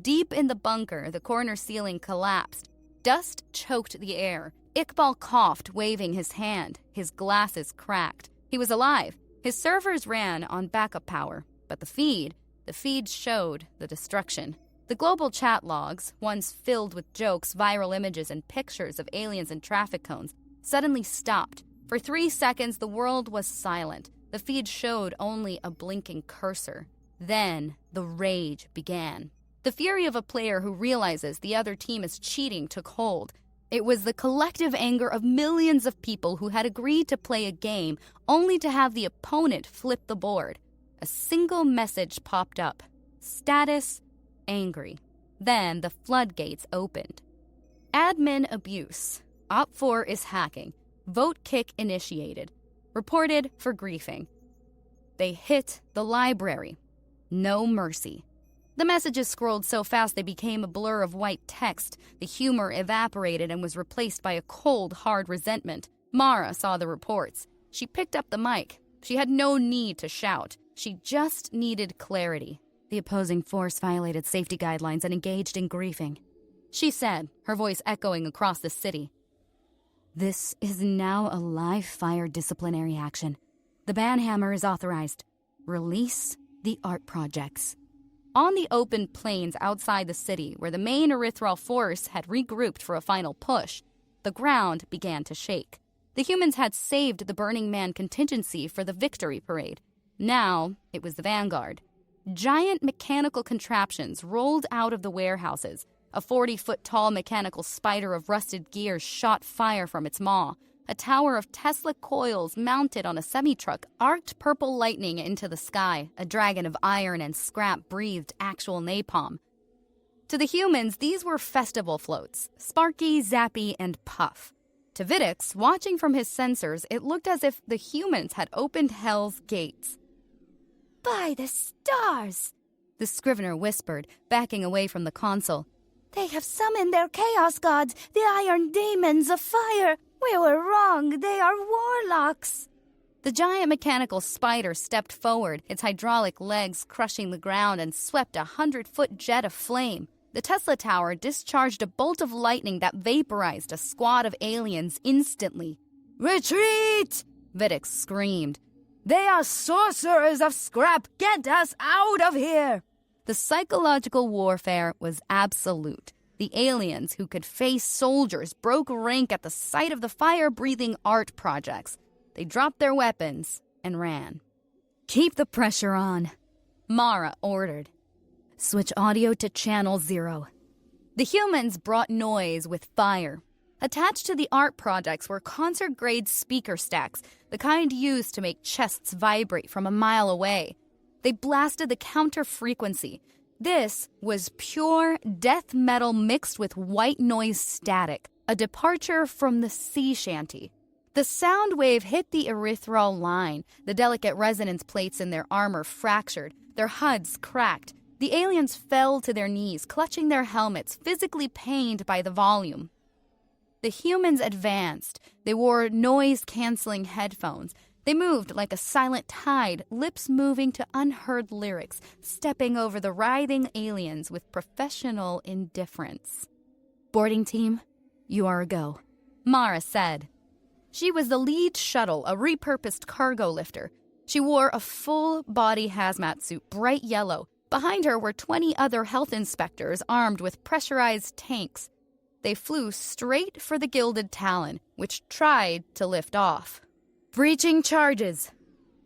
Speaker 1: Deep in the bunker, the corner ceiling collapsed. Dust choked the air. Iqbal coughed, waving his hand. His glasses cracked. He was alive. His servers ran on backup power, but the feed showed the destruction. The global chat logs, once filled with jokes, viral images, and pictures of aliens and traffic cones, suddenly stopped. For 3 seconds, the world was silent. The feed showed only a blinking cursor. Then, the rage began. The fury of a player who realizes the other team is cheating took hold. It was the collective anger of millions of people who had agreed to play a game only to have the opponent flip the board. A single message popped up. Status, angry. Then the floodgates opened. Admin abuse. Op4 is hacking. Vote kick initiated. Reported for griefing. They hit the library. No mercy. The messages scrolled so fast they became a blur of white text. The humor evaporated and was replaced by a cold, hard resentment. Mara saw the reports. She picked up the mic. She had no need to shout. She just needed clarity. The opposing force violated safety guidelines and engaged in griefing, she said, her voice echoing across the city. This is now a live-fire disciplinary action. The banhammer is authorized. Release the art projects. On the open plains outside the city, where the main erythral force had regrouped for a final push, the ground began to shake. The humans had saved the Burning Man contingency for the victory parade. Now it was the vanguard. Giant mechanical contraptions rolled out of the warehouses. A 40-foot-tall mechanical spider of rusted gears shot fire from its maw. A tower of Tesla coils mounted on a semi-truck arced purple lightning into the sky. A dragon of iron and scrap breathed actual napalm. To the humans, these were festival floats, Sparky, Zappy, and Puff. To Vidix, watching from his sensors, it looked as if the humans had opened Hell's gates.
Speaker 2: By the stars!
Speaker 1: The Scrivener whispered, backing away from the console.
Speaker 2: They have summoned their chaos gods, the iron demons of fire. We were wrong. They are warlocks.
Speaker 1: The giant mechanical spider stepped forward, its hydraulic legs crushing the ground, and swept a 100-foot jet of flame. The Tesla tower discharged a bolt of lightning that vaporized a squad of aliens instantly.
Speaker 3: Retreat!
Speaker 1: Vidix screamed.
Speaker 3: They are sorcerers of scrap. Get us out of here!
Speaker 1: The psychological warfare was absolute. The aliens who could face soldiers broke rank at the sight of the fire-breathing art projects. They dropped their weapons and ran.
Speaker 5: Keep the pressure on,
Speaker 1: Mara ordered.
Speaker 5: Switch audio to channel 0.
Speaker 1: The humans brought noise with fire. Attached to the art projects were concert-grade speaker stacks, the kind used to make chests vibrate from a mile away. They blasted the counter-frequency. This was pure death metal mixed with white noise static, a departure from the sea shanty. The sound wave hit the erythral line. The delicate resonance plates in their armor fractured. Their HUDs cracked. The aliens fell to their knees, clutching their helmets, physically pained by the volume. The humans advanced. They wore noise-canceling headphones. They moved like a silent tide, lips moving to unheard lyrics, stepping over the writhing aliens with professional indifference.
Speaker 5: Boarding team, you are a go,
Speaker 1: Mara said. She was the lead shuttle, a repurposed cargo lifter. She wore a full-body hazmat suit, bright yellow. Behind her were 20 other health inspectors armed with pressurized tanks. They flew straight for the Gilded Talon, which tried to lift off.
Speaker 5: Breaching charges.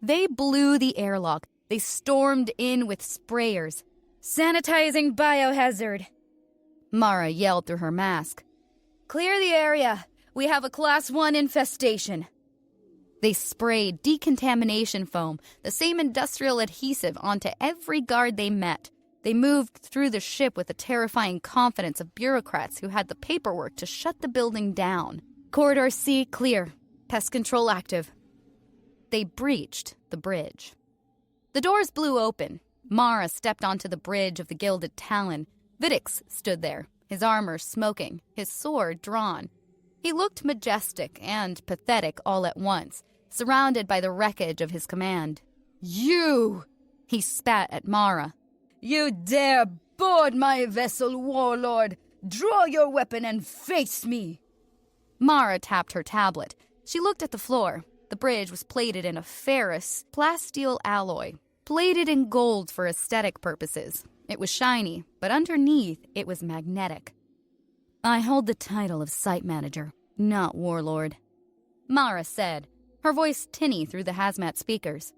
Speaker 1: They blew the airlock. They stormed in with sprayers.
Speaker 5: Sanitizing biohazard,
Speaker 1: Mara yelled through her mask.
Speaker 3: Clear the area. We have a Class 1 infestation.
Speaker 1: They sprayed decontamination foam, the same industrial adhesive, onto every guard they met. They moved through the ship with the terrifying confidence of bureaucrats who had the paperwork to shut the building down.
Speaker 5: Corridor C clear. Pest control active.
Speaker 1: They breached the bridge. The doors blew open. Mara stepped onto the bridge of the Gilded Talon. Vidix stood there, his armor smoking, his sword drawn. He looked majestic and pathetic all at once, surrounded by the wreckage of his command.
Speaker 3: You!
Speaker 1: He spat at Mara.
Speaker 3: You dare board my vessel, warlord! Draw your weapon and face me!
Speaker 1: Mara tapped her tablet. She looked at the floor. The bridge was plated in a ferrous, plasteel alloy, plated in gold for aesthetic purposes. It was shiny, but underneath it was magnetic.
Speaker 5: I hold the title of site manager, not warlord,
Speaker 1: Mara said, her voice tinny through the hazmat speakers.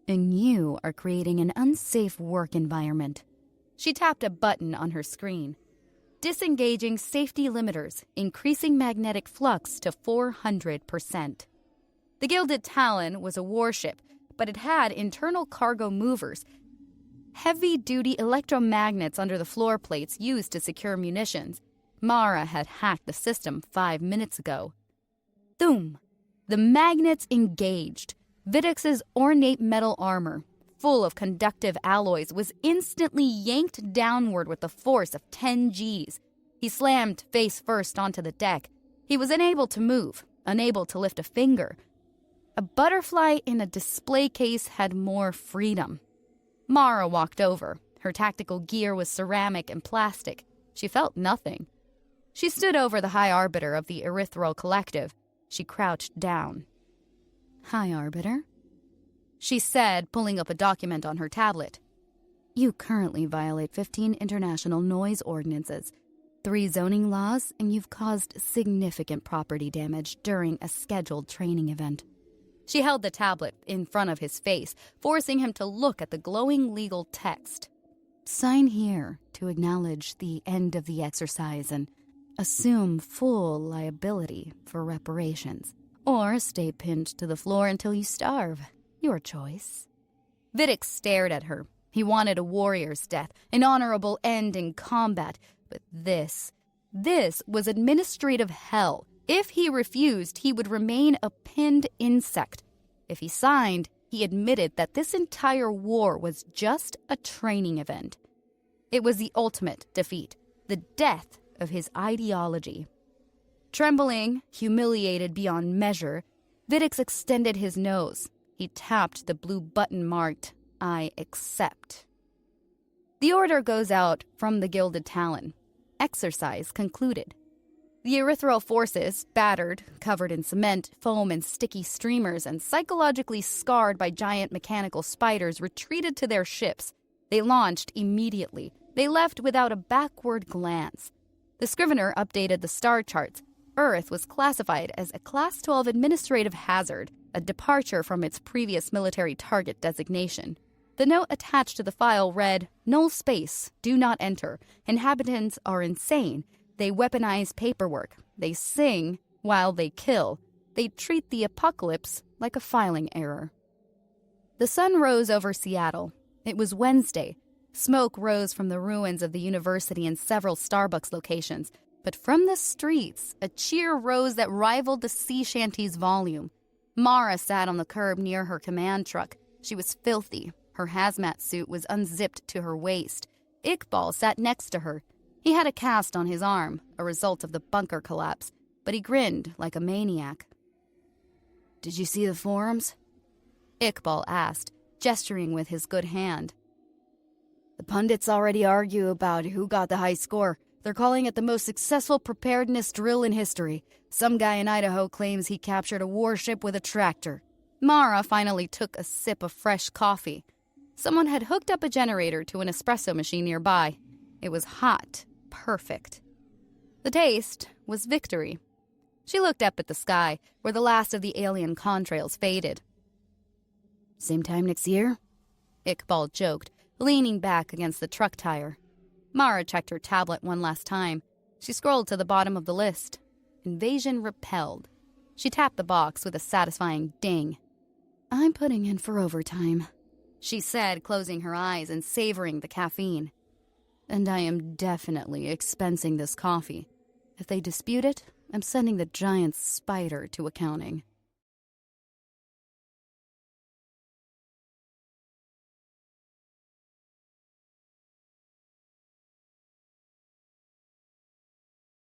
Speaker 5: And you are creating an unsafe work environment.
Speaker 1: She tapped a button on her screen. Disengaging safety limiters, increasing magnetic flux to 400%. The Gilded Talon was a warship, but it had internal cargo movers, heavy-duty electromagnets under the floor plates used to secure munitions. Mara had hacked the system 5 minutes ago. Boom! The magnets engaged. Vidix's ornate metal armor,
Speaker 5: full of conductive alloys, was instantly yanked downward with the force of 10 Gs. He slammed face first onto the deck. He was unable to move, unable to lift a finger. A butterfly in a display case had more freedom. Mara walked over. Her tactical gear was ceramic and plastic. She felt nothing. She stood over the High Arbiter of the Erythral Collective. She crouched down. "High Arbiter," she said, pulling up a document on her tablet. "You currently violate 15 international noise ordinances, 3 zoning laws, and you've caused significant property damage during a scheduled training event." She held the tablet in front of his face, forcing him to look at the glowing legal text. "Sign here to acknowledge the end of the exercise and assume full liability for reparations. Or stay pinned to the floor until you starve. Your choice." Vidic stared at her. He wanted a warrior's death, an honorable end in combat. But this was administrative hell. If he refused, he would remain a pinned insect. If he signed, he admitted that this entire war was just a training event. It was the ultimate defeat, the death of his ideology. Trembling, humiliated beyond measure, Vidic extended his nose. He tapped the blue button marked, "I accept." The order goes out from the Gilded Talon. Exercise concluded. The erythral forces, battered, covered in cement, foam, and sticky streamers, and psychologically scarred by giant mechanical spiders, retreated to their ships. They launched immediately. They left without a backward glance. The Scrivener updated the star charts. Earth was classified as a Class 12 administrative hazard, a departure from its previous military target designation. The note attached to the file read, "Null space, do not enter. Inhabitants are insane. They weaponize paperwork. They sing while they kill. They treat the apocalypse like a filing error." The sun rose over Seattle. It was Wednesday. Smoke rose from the ruins of the university and several Starbucks locations. But from the streets, a cheer rose that rivaled the sea shanty's volume. Mara sat on the curb near her command truck. She was filthy. Her hazmat suit was unzipped to her waist. Iqbal sat next to her. He had a cast on his arm, a result of the bunker collapse, but he grinned like a maniac. "Did you see the forums?" Iqbal asked, gesturing with his good hand. "The pundits already argue about who got the high score. They're calling it the most successful preparedness drill in history. Some guy in Idaho claims he captured a warship with a tractor." Mara finally took a sip of fresh coffee. Someone had hooked up a generator to an espresso machine nearby. It was hot, perfect. The taste was victory. She looked up at the sky, where the last of the alien contrails faded. "Same time next year?" Iqbal joked, leaning back against the truck tire. Mara checked her tablet one last time. She scrolled to the bottom of the list. Invasion repelled. She tapped the box with a satisfying ding. "I'm putting in for overtime," she said, closing her eyes and savoring the caffeine. "And I am definitely expensing this coffee. If they dispute it, I'm sending the giant spider to accounting."